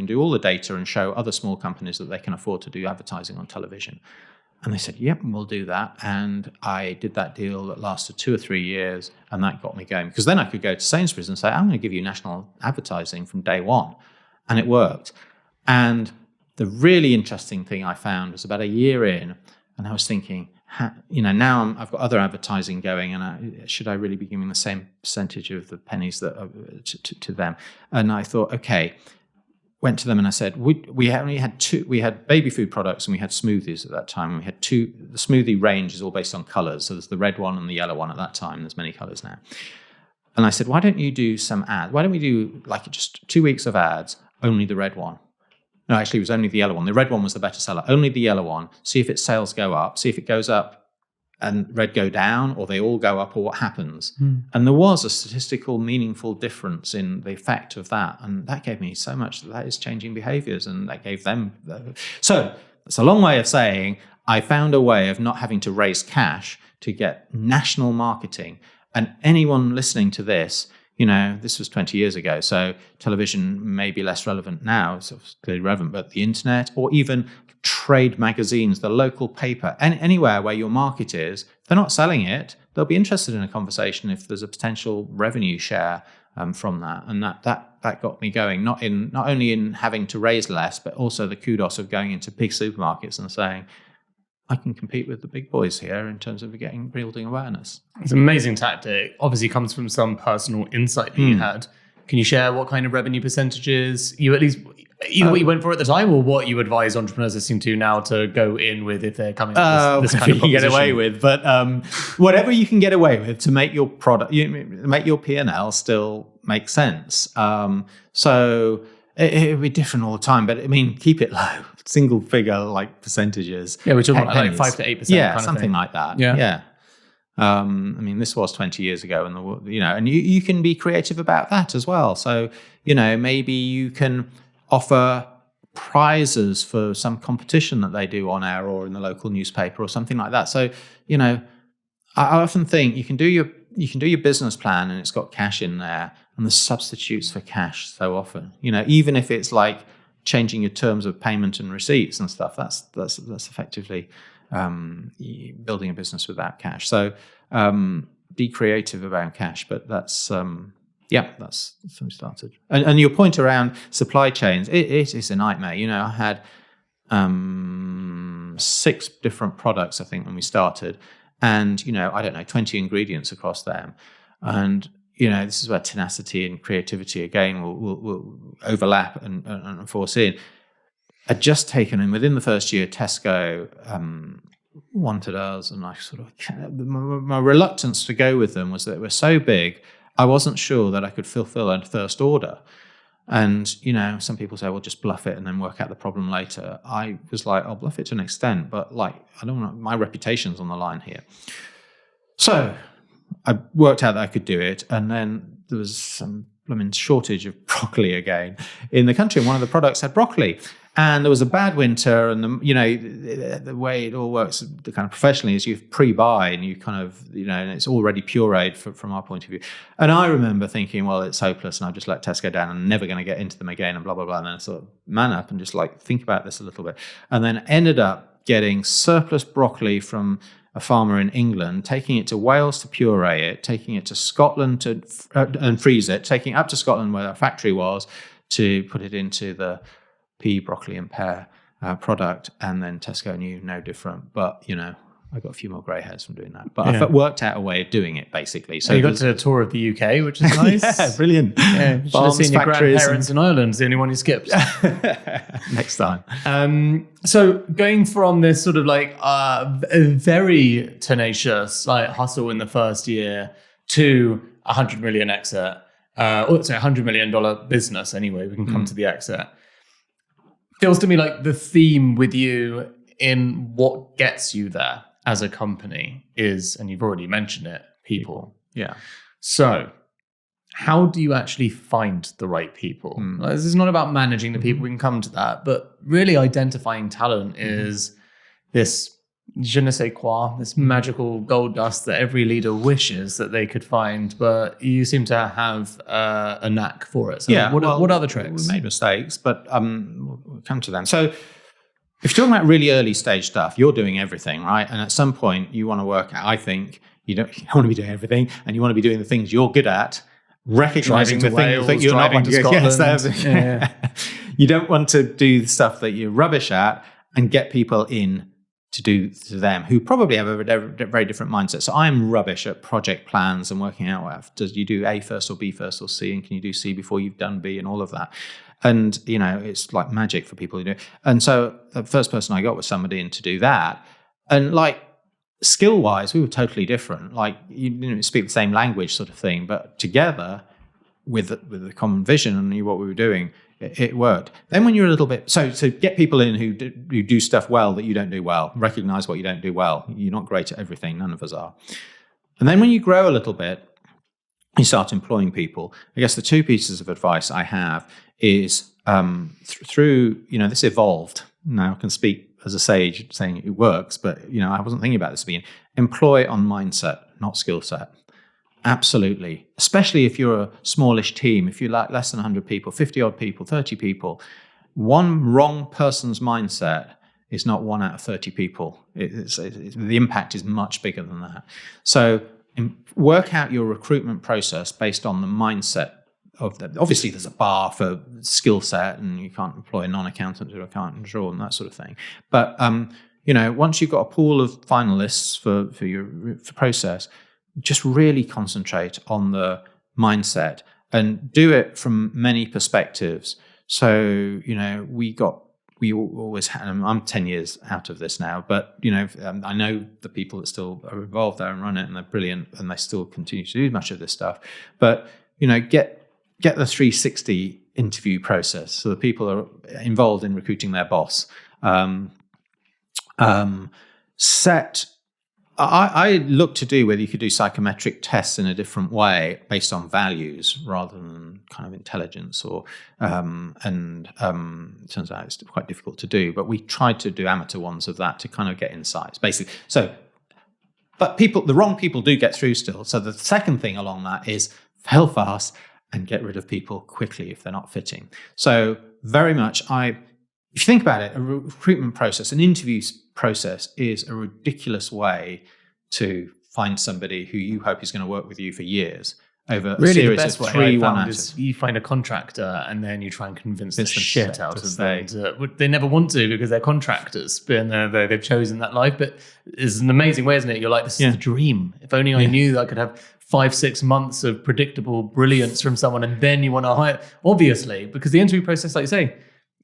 do all the data and show other small companies that they can afford to do advertising on television. And they said, yep, we'll do that. And I did that deal that lasted 2 or 3 years, and that got me going. Because then I could go to Sainsbury's and say, I'm going to give you national advertising from day one. And it worked. And the really interesting thing I found was about a year in, and I was thinking, now I've got other advertising going, and should I really be giving the same percentage of the pennies that to them? And I thought, okay, went to them and I said, we only had two. We had baby food products and we had smoothies at that time. We had two. The smoothie range is all based on colors. So there's the red one and the yellow one at that time. There's many colors now. And I said, why don't you do some ads? Why don't we do like just 2 weeks of ads, only the red one? No, actually, it was only the yellow one. The red one was the better seller. Only the yellow one. See if its sales go up. See if it goes up and red go down, or they all go up, or what happens. And there was a statistical, meaningful difference in the effect of that. And that gave me so much that is changing behaviors, and that gave them. So it's a long way of saying I found a way of not having to raise cash to get national marketing. And anyone listening to this, this was 20 years ago, so television may be less relevant now, so it's clearly relevant, but the internet or even trade magazines, the local paper, anywhere where your market is, if they're not selling it, they'll be interested in a conversation if there's a potential revenue share from that. And that got me going, not only in having to raise less, but also the kudos of going into big supermarkets and saying, I can compete with the big boys here in terms of building awareness. It's an amazing tactic. Obviously comes from some personal insight that you had. Can you share what kind of revenue percentages you at least either what you went for at the time or what you advise entrepreneurs listening to now to go in with if they're coming with this kind of you can get away with, but whatever you can get away with to make your product, make your P&L still make sense. So it would be different all the time, but I mean, keep it low, single figure like percentages. Yeah, we're talking about like 5 to 8%. Yeah, kind of something thing. like that. Yeah. I mean, this was 20 years ago, and you can be creative about that as well. So, maybe you can offer prizes for some competition that they do on air or in the local newspaper or something like that. So, I often think you can do your business plan and it's got cash in there, and there's substitutes for cash so often. Even if it's like changing your terms of payment and receipts and stuff, that's effectively building a business without cash. So be creative about cash, but that's when we started. And your point around supply chains, it is a nightmare. I had 6 different products, I think, when we started, and 20 ingredients across them, and this is where tenacity and creativity again will overlap and force in. I'd just taken in within the first year, Tesco wanted us, and I sort of my reluctance to go with them was that they were so big, I wasn't sure that I could fulfill a first order. And some people say, well, just bluff it and then work out the problem later. I was like, I'll bluff it to an extent, but I don't want my reputation's on the line here. So I worked out that I could do it, and then there was some shortage of broccoli again in the country, and one of the products had broccoli. And there was a bad winter, and the way it all works kind of professionally is you pre-buy and you kind of, and it's already pureed from our point of view. And I remember thinking, well, it's hopeless and I've just let Tesco down and I'm never going to get into them again and blah, blah, blah. And then I sort of man up and just think about this a little bit. And then ended up getting surplus broccoli from a farmer in England, taking it to Wales to puree it, taking it to Scotland and freeze it, taking it up to Scotland where our factory was to put it into the pea, broccoli and pear product, and then Tesco knew no different. But, I got a few more grey hairs from doing that. But I worked out a way of doing it, basically. So you got to a tour of the UK, which is nice. Yeah, brilliant. Yeah, you should have seen your grandparents in Ireland, the only one you skipped. Next time. So going from this sort of a very tenacious hustle in the first year to $100 million exit, $100 million business anyway, we can come to the exit. Feels to me like the theme with you in what gets you there as a company is, and you've already mentioned it, people. Yeah. So how do you actually find the right people? This is not about managing the people, we can come to that, but really identifying talent is this je ne sais quoi, this magical gold dust that every leader wishes that they could find, but you seem to have a knack for it. So what are the tricks? We made mistakes, but we'll come to them. So if you're talking about really early stage stuff, you're doing everything, right? And at some point you want to work out, I think, you don't want to be doing everything, and you want to be doing the things you're good at, recognizing the things that you're not going to do. Yes, you don't want to do the stuff that you're rubbish at and get people in to do to them who probably have a very different mindset. So I'm rubbish at project plans and working out, does you do A first or B first or C, and can you do C before you've done B and all of that. And, it's like magic for people who do it. And so the first person I got was somebody in to do that. And like skill-wise, we were totally different. Like, you didn't speak the same language sort of thing, but together with the common vision and knew what we were doing, it worked. Then when you're a little bit, so get people in who do stuff well that you don't do well, recognize what you don't do well. You're not great at everything. None of us are. And then when you grow a little bit, you start employing people. I guess the two pieces of advice I have is through, this evolved. Now I can speak as a sage saying it works, but, I wasn't thinking about this at the beginning. Employ on mindset, not skill set. Absolutely. Especially if you're a smallish team, if you're like less than 100 people, 50 odd people, 30 people, one wrong person's mindset is not 1 out of 30 people. The impact is much bigger than that. So work out your recruitment process based on the mindset of that. Obviously, there's a bar for skill set, and you can't employ a non-accountant or accountant draw and that sort of thing. But once you've got a pool of finalists for your process, just really concentrate on the mindset and do it from many perspectives. So we always had. I'm 10 years out of this now, but I know the people that still are involved there and run it, and they're brilliant, and they still continue to do much of this stuff. But get the 360 interview process, so the people are involved in recruiting their boss. I look to do whether you could do psychometric tests in a different way based on values rather than kind of intelligence, or it turns out it's quite difficult to do, but we tried to do amateur ones of that to kind of get insights basically. So, but the wrong people do get through still. So the second thing along that is fail fast and get rid of people quickly if they're not fitting. So very much if you think about it, a recruitment process, an interview process is a ridiculous way to find somebody who you hope is going to work with you for years over a series the best of way 3 I found 1 is you find a contractor and then you try and convince the shit out of stay. them. They never want to because they're contractors, but they've chosen that life. But it's an amazing way, isn't it? You're like, this is the dream. If only I knew that I could have 5-6 months of predictable brilliance from someone, and then you want to hire. Obviously, because the interview process, like you say,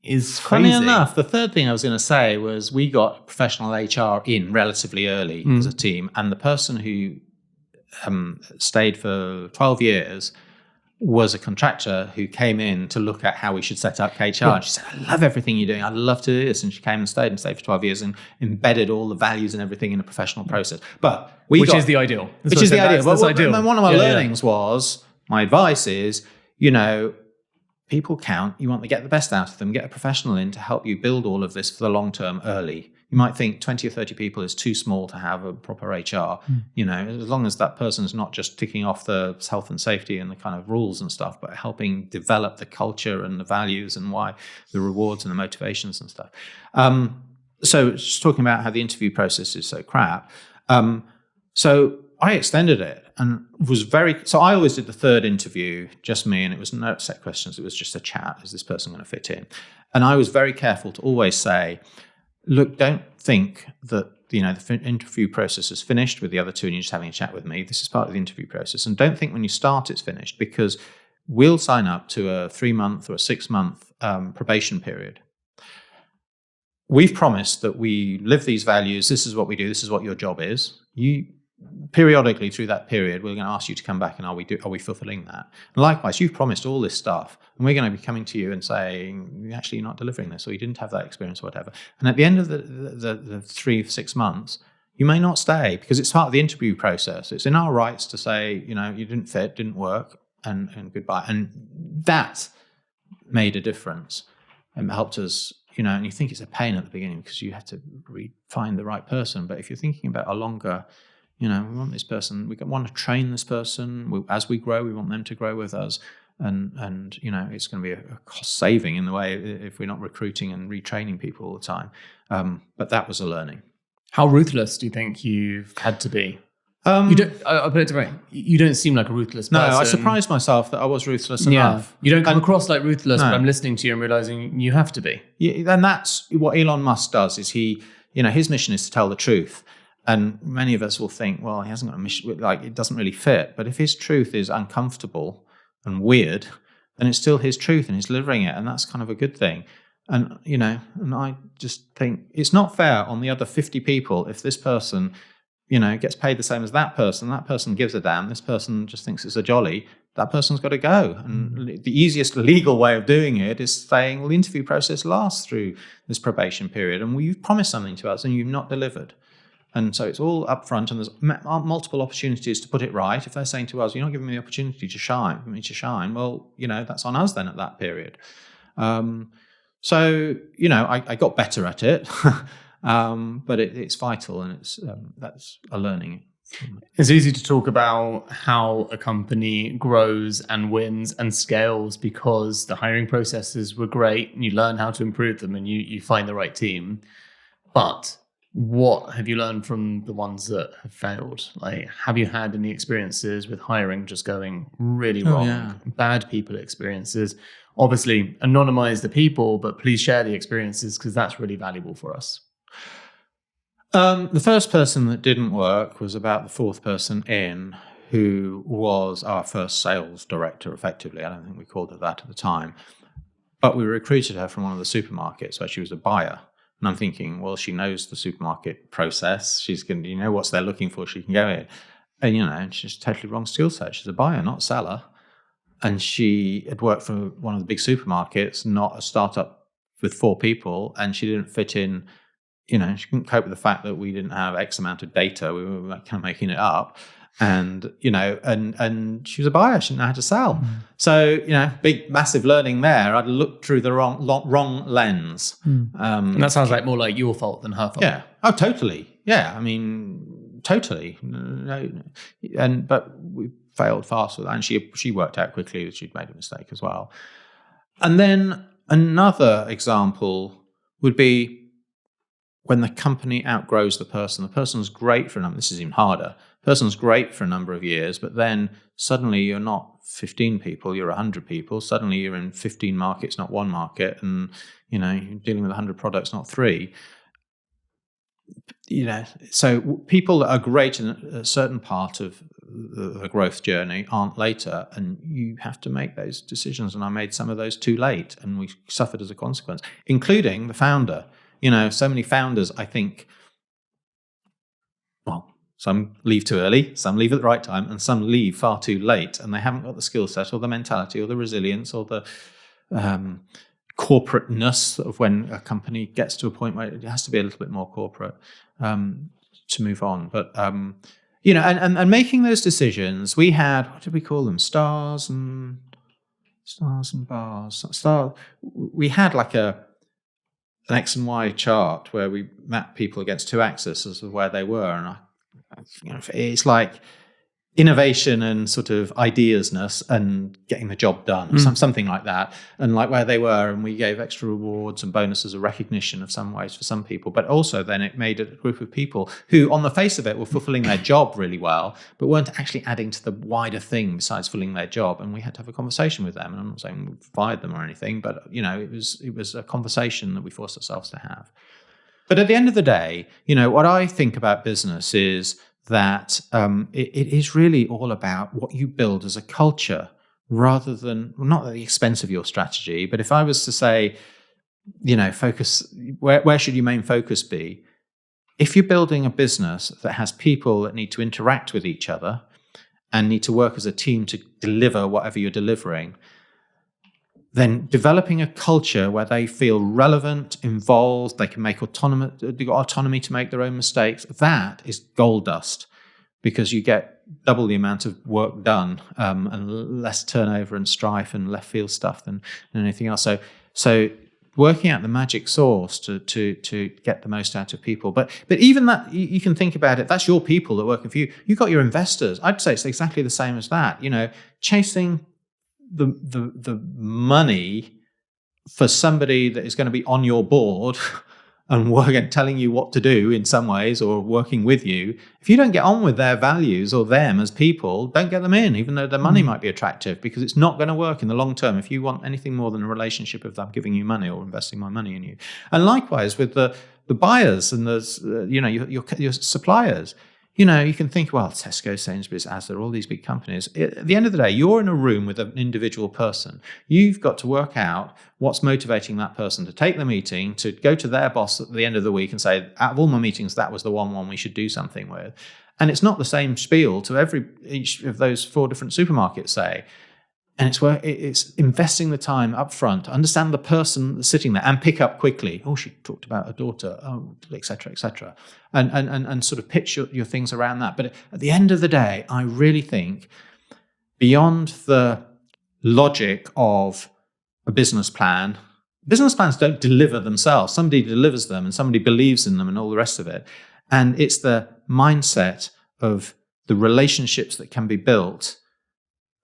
is crazy. Funny enough, the third thing I was going to say was we got professional HR in relatively early as a team, and the person who stayed for 12 years was a contractor who came in to look at how we should set up HR. Yeah. And she said, I love everything you're doing. I'd love to do this. And she came and stayed for 12 years and embedded all the values and everything in a professional process. But which is the ideal. Which is the ideal. That's ideal. One of my learnings was, my advice is, people count. You want to get the best out of them. Get a professional in to help you build all of this for the long term early. You might think 20 or 30 people is too small to have a proper HR. As long as that person's not just ticking off the health and safety and the kind of rules and stuff, but helping develop the culture and the values and why the rewards and the motivations and stuff. So just talking about how the interview process is so crap. So I extended it and so I always did the third interview, just me, and it was no set questions. It was just a chat. Is this person going to fit in? And I was very careful to always say, look, don't think that the interview process is finished with the other two and you're just having a chat with me. This is part of the interview process. And don't think when you start it's finished, because we'll sign up to a 3-month or a 6-month probation period. We've promised that we live these values. This is what we do. This is what your job is. Periodically through that period, we're going to ask you to come back and are we fulfilling that? And likewise, you've promised all this stuff, and we're going to be coming to you and saying, actually, you're not delivering this, or you didn't have that experience, or whatever. And at the end of the 3-6 months, you may not stay because it's part of the interview process. It's in our rights to say, you didn't fit, didn't work, and goodbye. And that made a difference and helped us. And you think it's a pain at the beginning because you have to find the right person. But if you're thinking about a longer, we want this person, we want to train this person. As we grow, we want them to grow with us. And it's going to be a cost saving in the way if we're not recruiting and retraining people all the time. But that was a learning. How ruthless do you think you've had to be? You don't. I'll put it differently. You don't seem like a ruthless person. No, I surprised myself that I was ruthless enough. You don't come across like ruthless, but I'm listening to you and realizing you have to be. Yeah, and that's what Elon Musk does. Is he? His mission is to tell the truth, and many of us will think, well, he hasn't got a mission. Like, it doesn't really fit. But if his truth is uncomfortable and weird, then it's still his truth and he's delivering it, and that's kind of a good thing. And and I just think it's not fair on the other 50 people if this person gets paid the same as that person gives a damn, this person just thinks it's a jolly, that person's got to go. And the easiest legal way of doing it is saying, well, the interview process lasts through this probation period, and you've promised something to us and you've not delivered. And so it's all upfront, and there's multiple opportunities to put it right. If they're saying to us, you're not giving me the opportunity to shine, well, that's on us then at that period. So, I got better at it, but it's vital, and that's a learning. It's easy to talk about how a company grows and wins and scales because the hiring processes were great and you learn how to improve them and you find the right team. But what have you learned from the ones that have failed? Like, have you had any experiences with hiring just going really wrong? Yeah. Bad people experiences? Obviously, anonymize the people, but please share the experiences because that's really valuable for us. The first person that didn't work was about the fourth person in, who was our first sales director, effectively. I don't think we called her that at the time. But we recruited her from one of the supermarkets where she was a buyer. And I'm thinking, well, she knows the supermarket process. She's going to, what they're looking for, she can go in. And, she's totally wrong skill set. She's a buyer, not a seller. And she had worked for one of the big supermarkets, not a startup with 4 people. And she didn't fit in, she couldn't cope with the fact that we didn't have X amount of data. We were kind of making it up. And, and she was a buyer. She didn't know how to sell. Mm. So, big, massive learning there. I'd looked through the wrong lens. Mm. And that sounds like more like your fault than her fault. Yeah. Oh, totally. Yeah. I mean, totally. But we failed fast with that. And she worked out quickly that she'd made a mistake as well. And then another example would be when the company outgrows the person's great for a number, this is even harder, person's great for a number of years, but then suddenly you're not 15 people, you're 100 people. Suddenly you're in 15 markets, not one market, and you're dealing with 100 products, not 3. So people that are great in a certain part of the growth journey aren't later, and you have to make those decisions. And I made some of those too late, and we suffered as a consequence, including the founder. So many founders, I think, well, some leave too early, some leave at the right time, and some leave far too late, and they haven't got the skill set or the mentality or the resilience or the corporateness of when a company gets to a point where it has to be a little bit more corporate to move on. But, and making those decisions, we had, what did we call them? Stars and bars. We had like an X and Y chart where we mapped people against 2 axes of where they were. And it's like innovation and sort of ideasness and getting the job done, something like that. And like where they were, and we gave extra rewards and bonuses of recognition of some ways for some people. But also then it made a group of people who on the face of it were fulfilling their job really well, but weren't actually adding to the wider thing besides fulfilling their job. And we had to have a conversation with them. And I'm not saying we fired them or anything, but it was a conversation that we forced ourselves to have. But at the end of the day, what I think about business is that it is really all about what you build as a culture, rather than, not at the expense of your strategy, but if I was to say, focus, where should your main focus be? If you're building a business that has people that need to interact with each other and need to work as a team to deliver whatever you're delivering, then developing a culture where they feel relevant, involved, they can make they've got autonomy to make their own mistakes, that is gold dust, because you get double the amount of work done and less turnover and strife and left field stuff than anything else. So working out the magic sauce to get the most out of people. But even that, you can think about it, that's your people that are working for you. You've got your investors. I'd say it's exactly the same as that. Chasing the money for somebody that is going to be on your board and telling you what to do in some ways, or working with you, if you don't get on with their values or them as people, don't get them in, even though their money might be attractive, because it's not going to work in the long term if you want anything more than a relationship of them giving you money or investing my money in you. And likewise with the buyers and your suppliers. you can think, well, Tesco, Sainsbury's, Asda, all these big companies. At the end of the day, you're in a room with an individual person. You've got to work out what's motivating that person to take the meeting, to go to their boss at the end of the week and say, out of all my meetings, that was the one we should do something with. And it's not the same spiel to each of those 4 different supermarkets, say. And it's investing the time up front to understand the person that's sitting there and pick up quickly. Oh, she talked about her daughter, et cetera, et cetera. And sort of pitch your things around that. But at the end of the day, I really think beyond the logic of a business plans don't deliver themselves. Somebody delivers them and somebody believes in them and all the rest of it. And it's the mindset of the relationships that can be built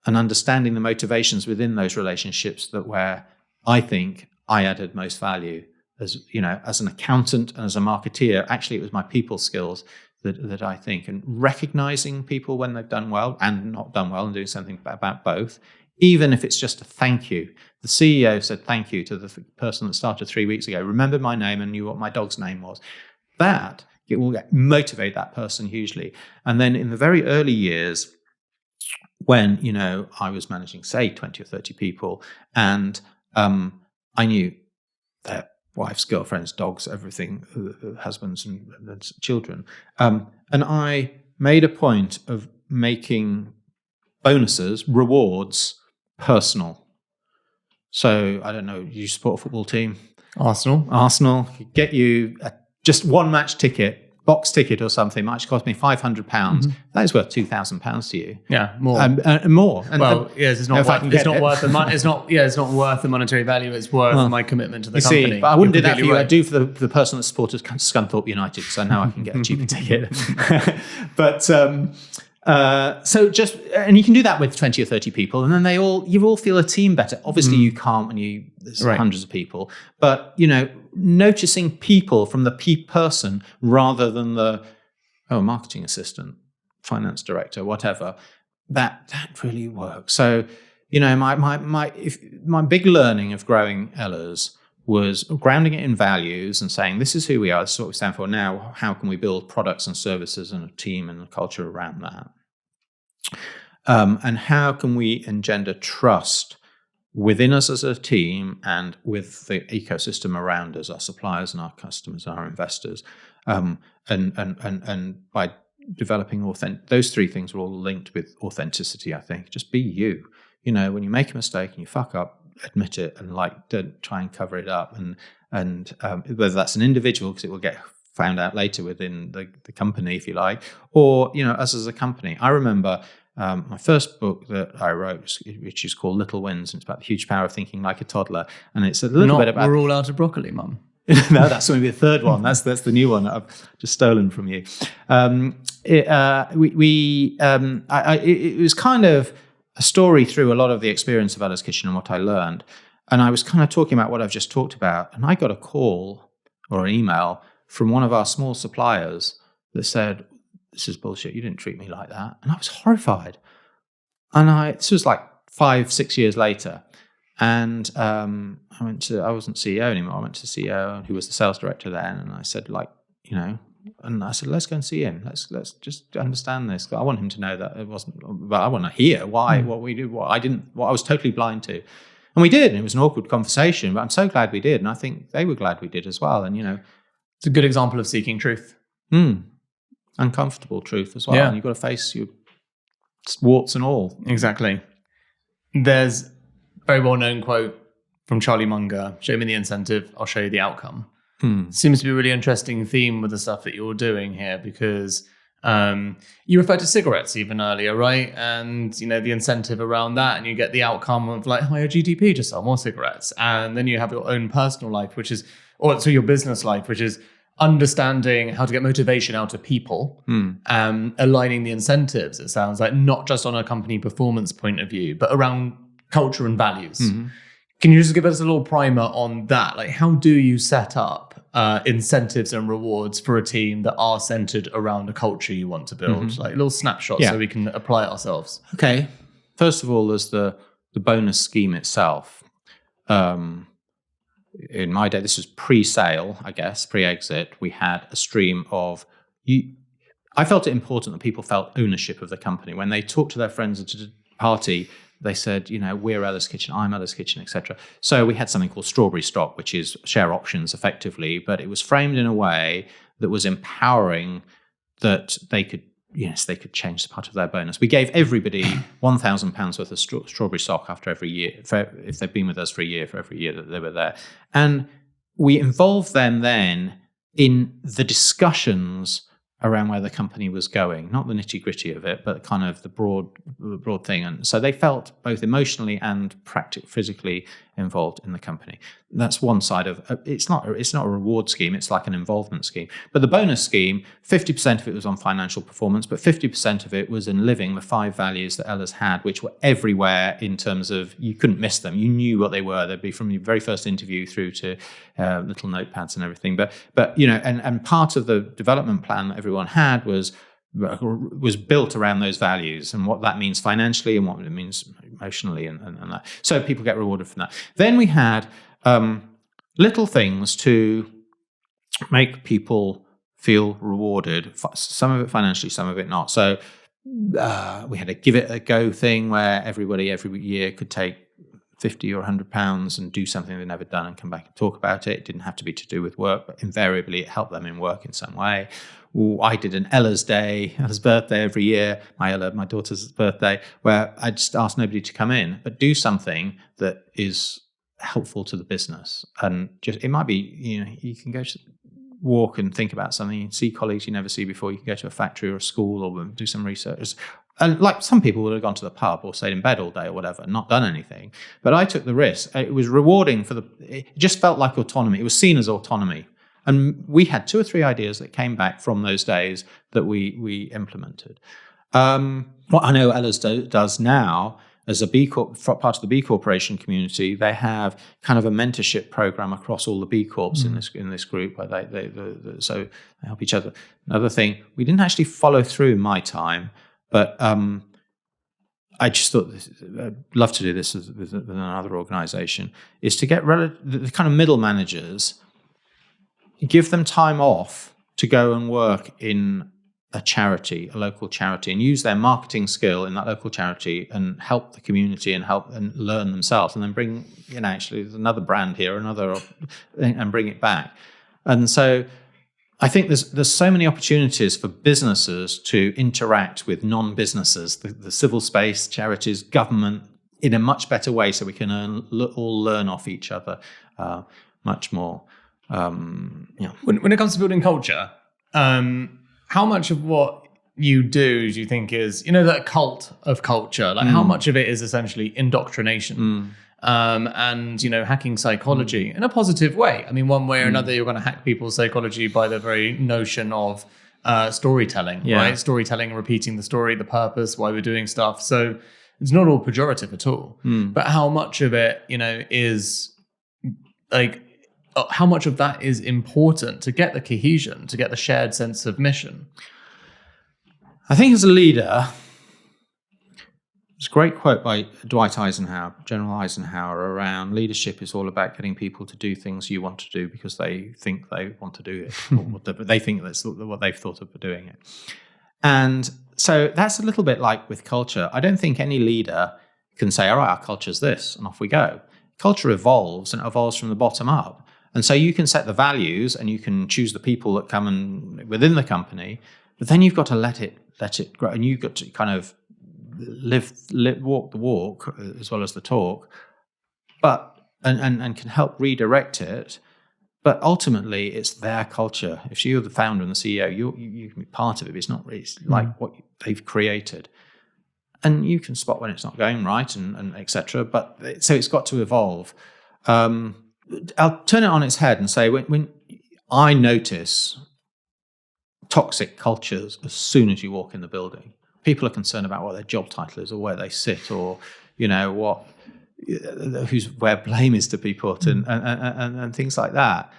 and understanding the motivations within those relationships where I think I added most value as an accountant and as a marketeer. Actually, it was my people skills that I think, and recognizing people when they've done well and not done well and doing something about both, even if it's just a thank you. The CEO said thank you to the person that started 3 weeks ago, remembered my name and knew what my dog's name was. That it will motivate that person hugely. And then in the very early years, when, I was managing, say, 20 or 30 people, and I knew their wives, girlfriends, dogs, everything, husbands and children. And I made a point of making bonuses, rewards, personal. So, I don't know, you support a football team? Arsenal get you just one match ticket, box ticket or something, might cost me £500. Mm-hmm. That is worth £2,000 to you. Yeah, more. More. It's not worth the money. It's not worth the monetary value. It's worth my commitment to the company. See, but I wouldn't do that for you. Right. I'd do for the person that supported Scunthorpe United, because I know I can get a cheaper ticket. But so just, and you can do that with 20 or 30 people, and then you all feel a team better. Obviously, you can't when there's hundreds of people, but noticing people from the person rather than the marketing assistant, finance director, whatever, that really works. So my big learning of growing Ella's was grounding it in values and saying, this is who we are, this is what we stand for. Now, how can we build products and services and a team and a culture around that? And how can we engender trust within us as a team and with the ecosystem around us, our suppliers and our customers, our investors, and by developing those 3 things are all linked with authenticity. I think just be you. When you make a mistake and you fuck up, admit it, and don't try and cover it up. And whether that's an individual, because it will get found out later within the company, if you like, or us as a company. I remember my first book that I wrote, which is called Little Wins, and it's about the huge power of thinking like a toddler. And it's a little bit about... We're all out of broccoli, Mum. No, that's going to be the third one. That's the new one that I've just stolen from you. It was kind of a story through a lot of the experience of Ella's Kitchen and what I learned. And I was kind of talking about what I've just talked about. And I got a call or an email from one of our small suppliers that said, this is bullshit. You didn't treat me like that. And I was horrified. And this was like 5-6 years later. And I wasn't CEO anymore. I went to the CEO who was the sales director then. And I said, and I said, let's go and see him. Let's just understand this. I want him to know that it wasn't, but I want to hear why, what we did, what I was totally blind to. And we did. And it was an awkward conversation, but I'm so glad we did. And I think they were glad we did as well. And, it's a good example of seeking truth. Uncomfortable truth as well. Yeah. And you've got to face your warts and all. Exactly. There's a very well-known quote from Charlie Munger, show me the incentive, I'll show you the outcome. Seems to be a really interesting theme with the stuff that you're doing here, because you referred to cigarettes even earlier, right? And, the incentive around that, and you get the outcome of higher GDP to sell more cigarettes. And then you have your own personal life, your business life, which is understanding how to get motivation out of people, aligning the incentives, it sounds like, not just on a company performance point of view, but around culture and values. Mm-hmm. Can you just give us a little primer on that? How do you set up incentives and rewards for a team that are centered around a culture you want to build? Mm-hmm. A little snapshot so we can apply it ourselves. Okay. First of all, there's the bonus scheme itself. In my day, this was pre-sale, I guess, pre-exit. We had a stream of I felt it important that people felt ownership of the company. When they talked to their friends at a party, they said, we're Ella's Kitchen, I'm Ella's Kitchen, etc. So we had something called strawberry stock, which is share options effectively, but it was framed in a way that was empowering, that they could they could change the part of their bonus. We gave everybody £1,000 worth of strawberry stock after every year, if they've been with us for a year, for every year that they were there. And we involved them then in the discussions around where the company was going, not the nitty-gritty of it, but kind of the broad thing. And so they felt both emotionally and physically involved in the company. That's one side of it's not a reward scheme, it's like an involvement scheme. But the bonus scheme, 50% of it was on financial performance, but 50% of it was in living the 5 values that Ella's had, which were everywhere in terms of you couldn't miss them. You knew what they were. They'd be from your very first interview through to little notepads and everything. But and part of the development plan that everyone had was built around those values and what that means financially and what it means emotionally and that. So people get rewarded from that. Then we had little things to make people feel rewarded, some of it financially, some of it not. So we had a give it a go thing where everybody every year could take £50 or £100 and do something they'd never done and come back and talk about it. It didn't have to be to do with work, but invariably it helped them in work in some way. I did an Ella's Day, Ella's birthday every year, my daughter's birthday, where I just asked nobody to come in, but do something that is helpful to the business. And just it might be, you can go to walk and think about something, you see colleagues you never see before, you can go to a factory or a school or do some research. And like some people would have gone to the pub or stayed in bed all day or whatever, not done anything. But I took the risk. It was rewarding it just felt like autonomy. It was seen as autonomy. And we had 2 or 3 ideas that came back from those days that we implemented. What I know Ella's does now, as a B Corp, part of the B Corporation community, they have kind of a mentorship program across all the B Corps in this group, where so they help each other. Another thing, we didn't actually follow through in my time, but I just thought I'd love to do this with another organisation, is to get the kind of middle managers, give them time off to go and work in a charity, a local charity, and use their marketing skill in that local charity and help the community and help and learn themselves, and then bring, actually there's another brand here, and bring it back. And so I think there's so many opportunities for businesses to interact with non-businesses, the civil space, charities, government, in a much better way, so we can all learn off each other much more. When it comes to building culture, how much of what you do you think is, that cult of culture? Like how much of it is essentially indoctrination? And hacking psychology in a positive way. I mean, one way or another, you're going to hack people's psychology by the very notion of storytelling, right? Storytelling, repeating the story, the purpose, why we're doing stuff. So it's not all pejorative at all. But how much of it, is like, how much of that is important to get the cohesion, to get the shared sense of mission? I think as a leader, there's a great quote by Dwight Eisenhower, General Eisenhower, around leadership is all about getting people to do things you want to do because they think they want to do it, or they think that's what they've thought of doing it. And so that's a little bit like with culture. I don't think any leader can say, all right, our culture's this, and off we go. Culture evolves, and it evolves from the bottom up. And so you can set the values and you can choose the people that come in within the company, but then you've got to let it grow, and you've got to kind of walk the walk as well as the talk, but and can help redirect it. But ultimately, it's their culture. If you're the founder and the CEO, you can be part of it. But it's like what they've created, and you can spot when it's not going right and etc. But so it's got to evolve. I'll turn it on its head and say when I notice toxic cultures as soon as you walk in the building. People are concerned about what their job title is or where they sit, or where blame is to be put, and things like that.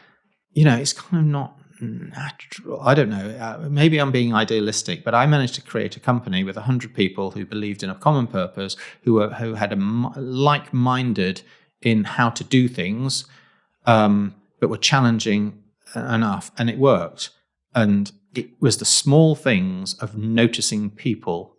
It's kind of not natural. I don't know. Maybe I'm being idealistic, but I managed to create a company with 100 people who believed in a common purpose, who had like-minded in how to do things, but were challenging enough, and it worked. And it was the small things of noticing people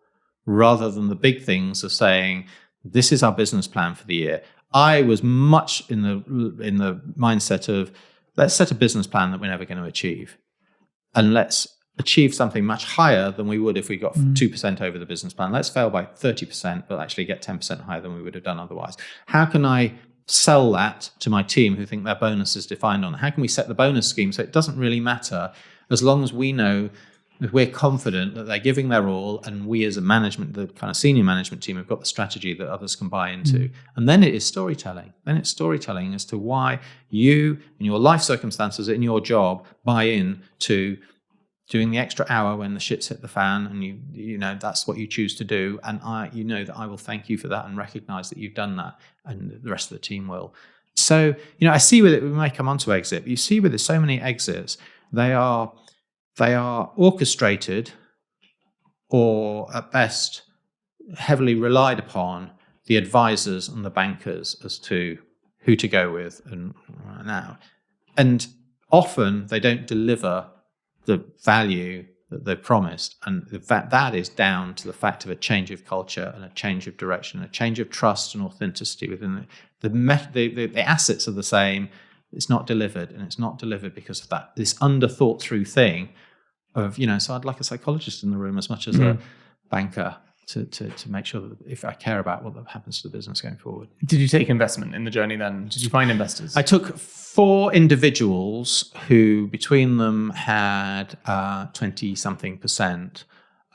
rather than the big things of saying, this is our business plan for the year. I was much in the mindset of, let's set a business plan that we're never going to achieve. And let's achieve something much higher than we would if we got 2% over the business plan. Let's fail by 30%, but actually get 10% higher than we would have done otherwise. How can I sell that to my team who think their bonus is defined on? How can we set the bonus scheme so it doesn't really matter as long as we know that we're confident that they're giving their all, and we as a management, the kind of senior management team, have got the strategy that others can buy into. And then it is storytelling. Then it's storytelling as to why you, in your life circumstances, in your job, buy in to doing the extra hour when the shit's hit the fan, and you know that's what you choose to do, and you know that I will thank you for that and recognize that you've done that, and the rest of the team will. So, you know, I see with it, we may come on to exit, but you see with so many exits, they are orchestrated, or at best heavily relied upon the advisors and the bankers as to who to go with and now. And often they don't deliver the value that they've promised. And that is down to the fact of a change of culture and a change of direction, a change of trust and authenticity within the assets are the same. It's not delivered, and it's not delivered because of that, this underthought through thing of, you know, so I'd like a psychologist in the room as much as a banker to make sure that if I care about what happens to the business going forward. Did you take investment in the journey then? Did you find investors? I took 4 individuals who between them had 20-something%,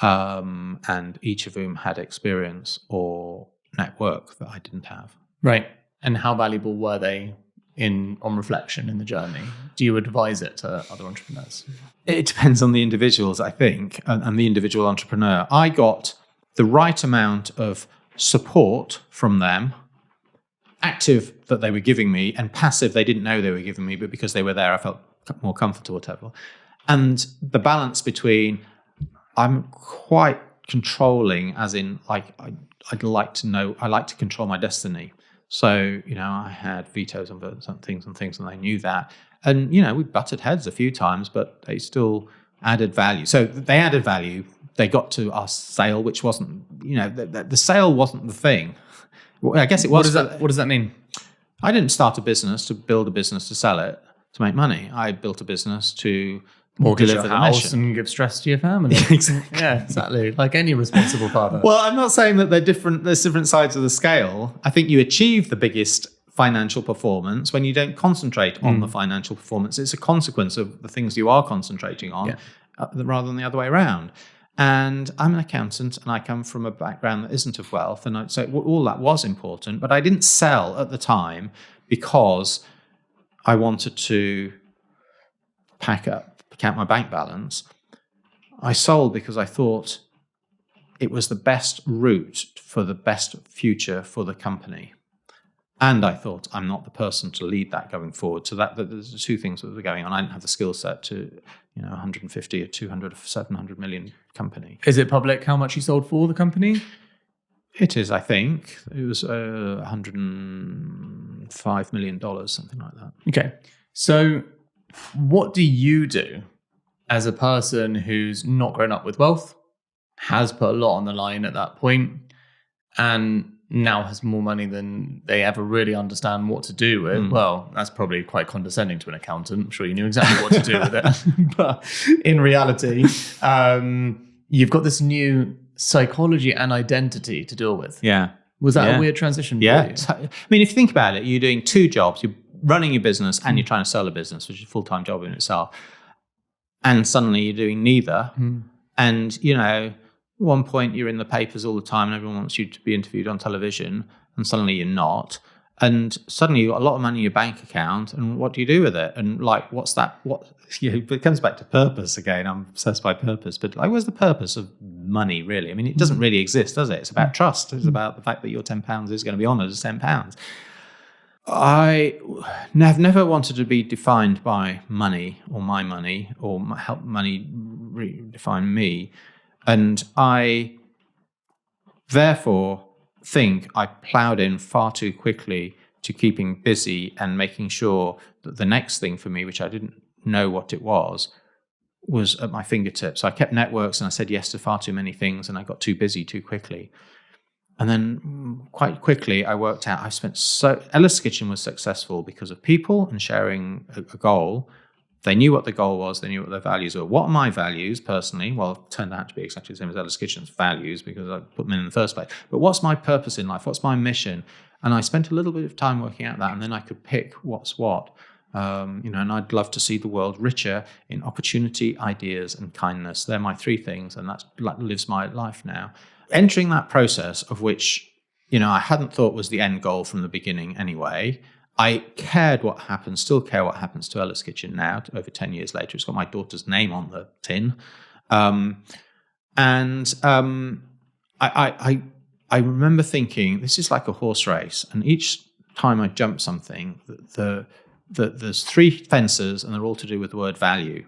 and each of whom had experience or network that I didn't have. Right. And how valuable were they on reflection in the journey? Do you advise it to other entrepreneurs? It depends on the individuals, I think, and the individual entrepreneur. I got the right amount of support from them, active that they were giving me, and passive they didn't know they were giving me, but because they were there, I felt more comfortable, whatever. And the balance between, I'm quite controlling, as in, like, I like to control my destiny. So, you know, I had vetoes on some things, and they knew that. And, you know, we butted heads a few times, but they still added value. So they added value. They got to our sale, which wasn't, you know, the sale wasn't the thing. Well, I guess it was. What does that mean? I didn't start a business to build a business to sell it, to make money. I built a business to mortgage your house and give stress to your family. Exactly. Yeah, exactly. Like any responsible father. Well, I'm not saying that they're different. There's different sides of the scale. I think you achieve the biggest financial performance when you don't concentrate on the financial performance. It's a consequence of the things you are concentrating on, rather than the other way around. And I'm an accountant, and I come from a background that isn't of wealth, and so all that was important. But I didn't sell at the time because I wanted to count my bank balance. I sold because I thought it was the best route for the best future for the company. And I thought I'm not the person to lead that going forward. So that there's the 2 things that were going on. I didn't have the skill set to, you know, 150 or 200 or 700 million company. Is it public how much you sold for the company? It is, I think. It was $105 million, something like that. Okay. So what do you do as a person who's not grown up with wealth, has put a lot on the line at that point, and now has more money than they ever really understand what to do with? Well, that's probably quite condescending to an accountant. I'm sure you knew exactly what to do with it. But in reality, you've got this new psychology and identity to deal with. Yeah. Was that a weird transition for you? I mean, if you think about it, you're doing 2 jobs. You're running your business and you're trying to sell a business, which is a full-time job in itself. And suddenly you're doing neither. And, you know, at one point you're in the papers all the time and everyone wants you to be interviewed on television, and suddenly you're not. And suddenly you've got a lot of money in your bank account, and what do you do with it? And like, what's that? It comes back to purpose again. I'm obsessed by purpose, but like, what's the purpose of money really? I mean, it doesn't really exist, does it? It's about trust. It's about the fact that your £10 is going to be honoured as £10. I have never wanted to be defined by money or my money, or help money define me. And I therefore think I ploughed in far too quickly to keeping busy and making sure that the next thing for me, which I didn't know what it was was at my fingertips. I kept networks and I said yes to far too many things, and I got too busy too quickly. And then quite quickly, I worked out Ella's Kitchen was successful because of people and sharing a goal. They knew what the goal was. They knew what their values were. What are my values personally? Well, it turned out to be exactly the same as Ella's Kitchen's values because I put them in the first place. But what's my purpose in life? What's my mission? And I spent a little bit of time working out that, and then I could pick what's what. And I'd love to see the world richer in opportunity, ideas, and kindness. They're my three things, and that lives my life now. Entering that process, of which, I hadn't thought was the end goal from the beginning anyway. I cared what happens, still care what happens to Ella's Kitchen now, over 10 years later. It's got my daughter's name on the tin. I remember thinking, this is like a horse race. And each time I jump something, there's three fences, and they're all to do with the word value.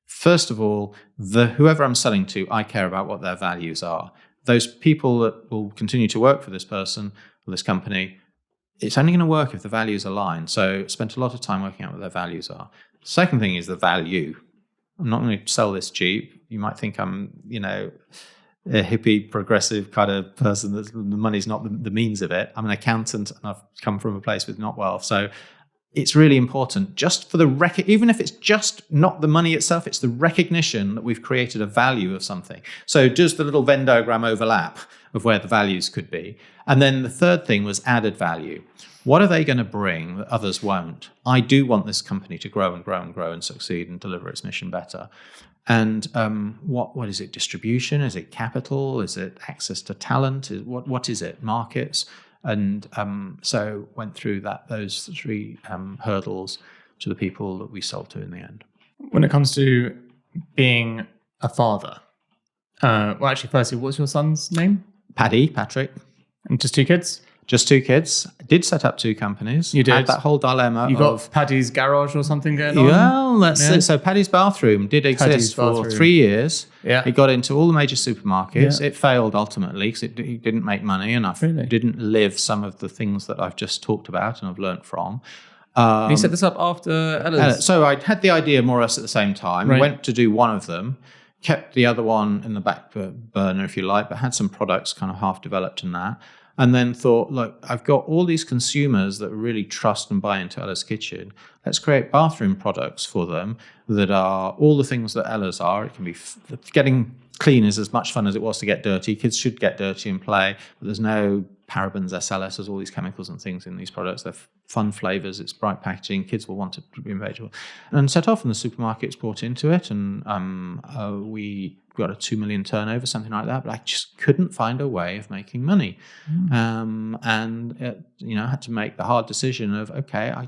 First of all, whoever I'm selling to, I care about what their values are. Those people that will continue to work for this person or this company, it's only going to work if the values align. So I spent a lot of time working out what their values are. The second thing is the value. I'm not going to sell this cheap. You might think I'm, a hippie, progressive kind of person. The money's not the means of it. I'm an accountant, and I've come from a place with not wealth. So it's really important, just for the record, even if it's just not the money itself, it's the recognition that we've created a value of something. So does the little Venn diagram overlap of where the values could be? And then the third thing was added value. What are they going to bring that others won't? I do want this company to grow and grow and grow and succeed and deliver its mission better. And what is it? Distribution? Is it capital? Is it access to talent? What is it? Markets? And so went through those three hurdles to the people that we sold to in the end. When it comes to being a father, firstly, what's your son's name? Patrick. And just two kids? Just two kids. I did set up two companies. You did? Had that whole dilemma. You got Paddy's garage or something going on? Well, that's it. So Paddy's bathroom did exist for 3 years. Yeah. It got into all the major supermarkets. Yeah. It failed ultimately because it didn't make money enough. Really? Didn't live some of the things that I've just talked about and I've learnt from. You set this up after Ella's? So I had the idea more or less at the same time. Right. Went to do one of them, kept the other one in the back burner, if you like, but had some products kind of half developed in that. And then thought, look, I've got all these consumers that really trust and buy into Ella's Kitchen. Let's create bathroom products for them that are all the things that Ella's are. It can be getting clean is as much fun as it was to get dirty. Kids should get dirty and play, but there's no parabens, SLS, there's all these chemicals and things in these products. They're fun flavors, it's bright packaging, kids will want it to be available. And set off, and the supermarkets bought into it, and we got a 2 million turnover, something like that, but I just couldn't find a way of making money. I had to make the hard decision of, okay, I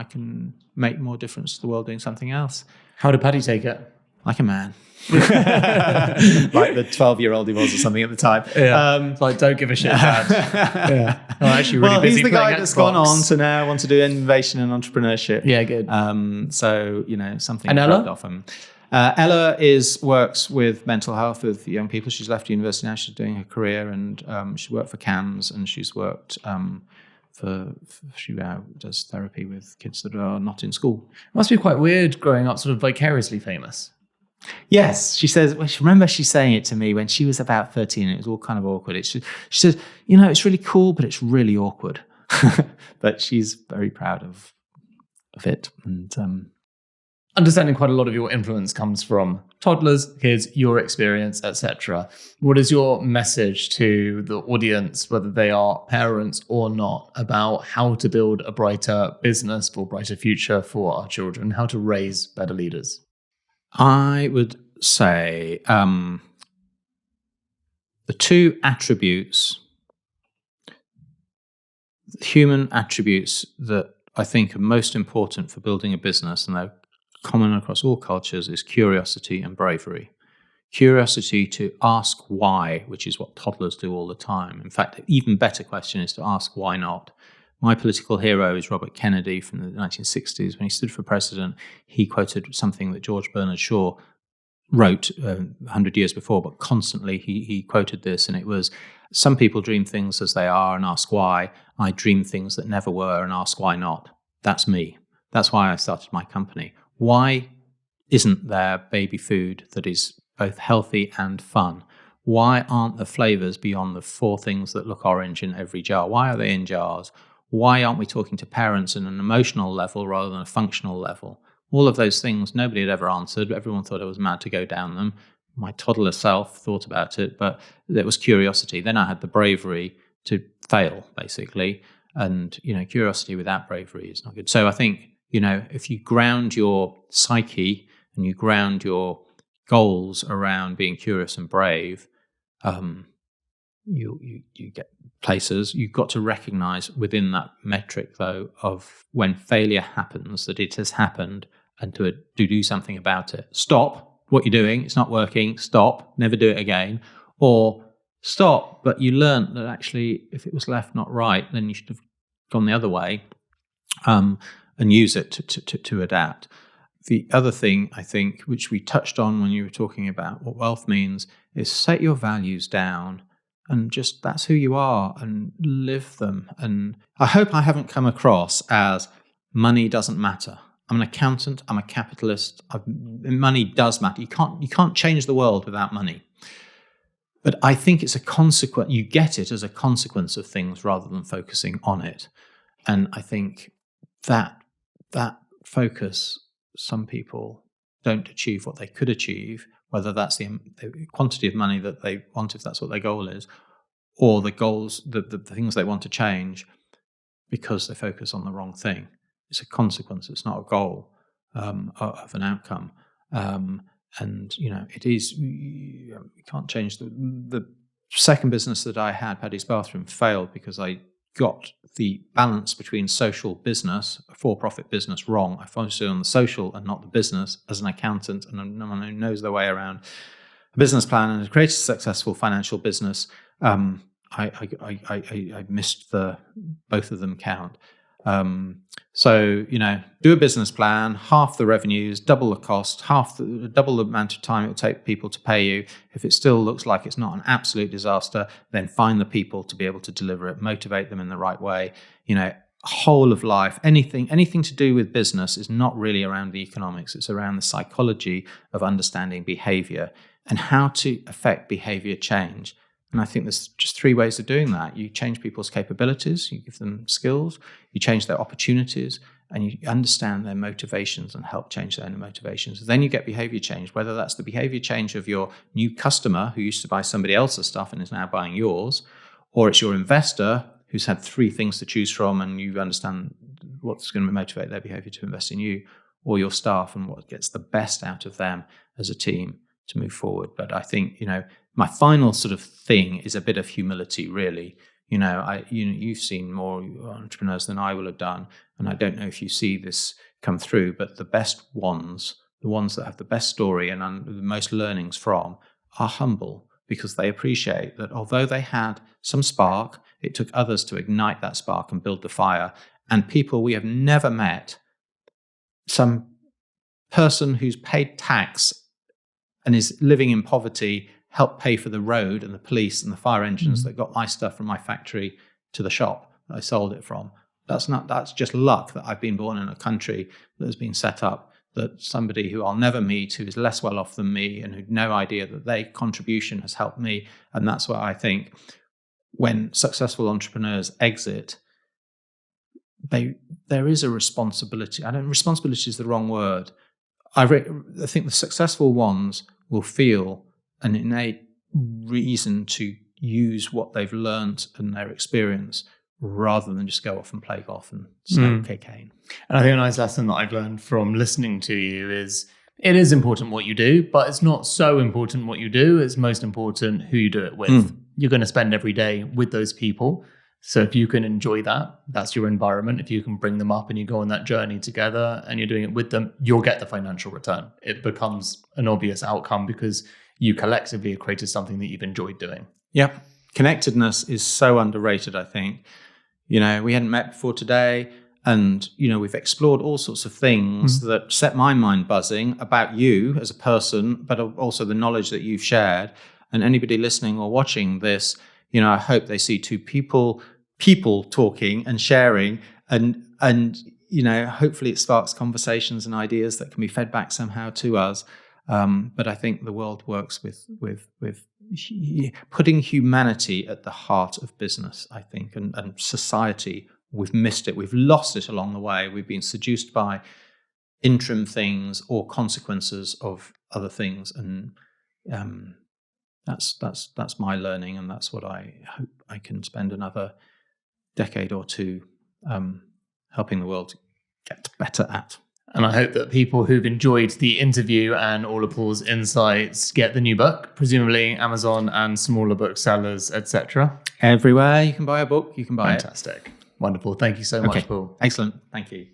can make more difference to the world doing something else. How did Paddy take it? Like a man. Like the 12-year-old he was or something at the time. Yeah. Like, don't give a shit, Dad. Yeah. I'm actually really busy he's the playing guy that's Xbox. gone on to now want to do innovation and entrepreneurship. Yeah, good. Something And Ella? rubbed off him. Ella works with mental health with young people. She's left university now. She's doing her career, and she worked for CAMS, and she's worked she does therapy with kids that are not in school. It must be quite weird growing up sort of vicariously famous. Yes, she says. Well, remember she's saying it to me when she was about 13. It was all kind of awkward. She says, it's really cool, but it's really awkward. But she's very proud of it, and. Understanding quite a lot of your influence comes from toddlers, kids, your experience, etc. What is your message to the audience, whether they are parents or not, about how to build a brighter business for a brighter future for our children, how to raise better leaders? I would say the two attributes, human attributes that I think are most important for building a business, and they're common across all cultures, is curiosity and bravery. Curiosity to ask why, which is what toddlers do all the time. In fact, an even better question is to ask why not. My political hero is Robert Kennedy from the 1960s. When he stood for president, he quoted something that George Bernard Shaw wrote 100 years before, but constantly he quoted this, and it was, some people dream things as they are and ask why. I dream things that never were and ask why not. That's me. That's why I started my company. Why isn't there baby food that is both healthy and fun? Why aren't the flavors beyond the 4 things that look orange in every jar? Why are they in jars? Why aren't we talking to parents on an emotional level rather than a functional level? All of those things nobody had ever answered. Everyone thought I was mad to go down them. My toddler self thought about it, but there was curiosity. Then I had the bravery to fail, basically. And, curiosity without bravery is not good. So I think, if you ground your psyche and you ground your goals around being curious and brave, you get places. You've got to recognize within that metric, though, of when failure happens, that it has happened, and to do something about it. Stop what you're doing. It's not working. Stop. Never do it again. Or stop, but you learned that actually if it was left not right, then you should have gone the other way, and use it to adapt. The other thing, I think, which we touched on when you were talking about what wealth means, is set your values down and just that's who you are and live them. And I hope I haven't come across as money doesn't matter. I'm an accountant. I'm a capitalist. Money does matter. You can't change the world without money. But I think it's a consequence. You get it as a consequence of things rather than focusing on it. And I think that focus, some people don't achieve what they could achieve, whether that's the quantity of money that they want, if that's what their goal is, or the goals, the things they want to change, because they focus on the wrong thing. It's a consequence. It's not a goal of an outcome. And it is. You can't change the second business that I had, Paddy's Bathroom, failed because I got the balance between social business, a for-profit business, wrong. I focused on the social and not the business as an accountant, and no one who knows their way around a business plan and has created a successful financial business. I missed both of them count. So, do a business plan, half the revenues, double the cost, double the amount of time it will take people to pay you. If it still looks like it's not an absolute disaster, then find the people to be able to deliver it, motivate them in the right way. Whole of life, anything to do with business is not really around the economics. It's around the psychology of understanding behavior and how to affect behavior change. And I think there's just 3 ways of doing that. You change people's capabilities, you give them skills, you change their opportunities, and you understand their motivations and help change their motivations. Then you get behavior change, whether that's the behavior change of your new customer who used to buy somebody else's stuff and is now buying yours, or it's your investor who's had 3 things to choose from and you understand what's going to motivate their behavior to invest in you, or your staff and what gets the best out of them as a team to move forward. But I think, my final sort of thing is a bit of humility, really. You've seen more entrepreneurs than I will have done, and I don't know if you see this come through, but the best ones, the ones that have the best story and the most learnings from, are humble, because they appreciate that although they had some spark, it took others to ignite that spark and build the fire. And people we have never met, some person who's paid tax and is living in poverty, helped pay for the road and the police and the fire engines that got my stuff from my factory to the shop that I sold it from. That's just luck that I've been born in a country that has been set up, that somebody who I'll never meet, who is less well off than me and who had no idea that their contribution has helped me. And that's why I think when successful entrepreneurs exit, there is a responsibility. Responsibility is the wrong word. I think the successful ones will feel an innate reason to use what they've learned and their experience rather than just go off and play golf and smoke cocaine. And I think a nice lesson that I've learned from listening to you is it is important what you do, but it's not so important what you do. It's most important who you do it with. You're going to spend every day with those people. So if you can enjoy that, that's your environment. If you can bring them up and you go on that journey together and you're doing it with them, you'll get the financial return. It becomes an obvious outcome because you collectively have created something that you've enjoyed doing. Yep. Connectedness is so underrated, I think. We hadn't met before today, and, we've explored all sorts of things that set my mind buzzing about you as a person, but also the knowledge that you've shared. And anybody listening or watching this, I hope they see 2 people talking and sharing, and hopefully it sparks conversations and ideas that can be fed back somehow to us. But I think the world works with putting humanity at the heart of business, I think, and society. We've missed it. We've lost it along the way. We've been seduced by interim things or consequences of other things. And that's my learning. And that's what I hope I can spend another decade or two helping the world get better at. And I hope that people who've enjoyed the interview and all of Paul's insights get the new book, presumably Amazon and smaller booksellers, etc. Everywhere you can buy a book, you can buy it. Fantastic. Wonderful. Thank you so much, Paul. Excellent. Thank you.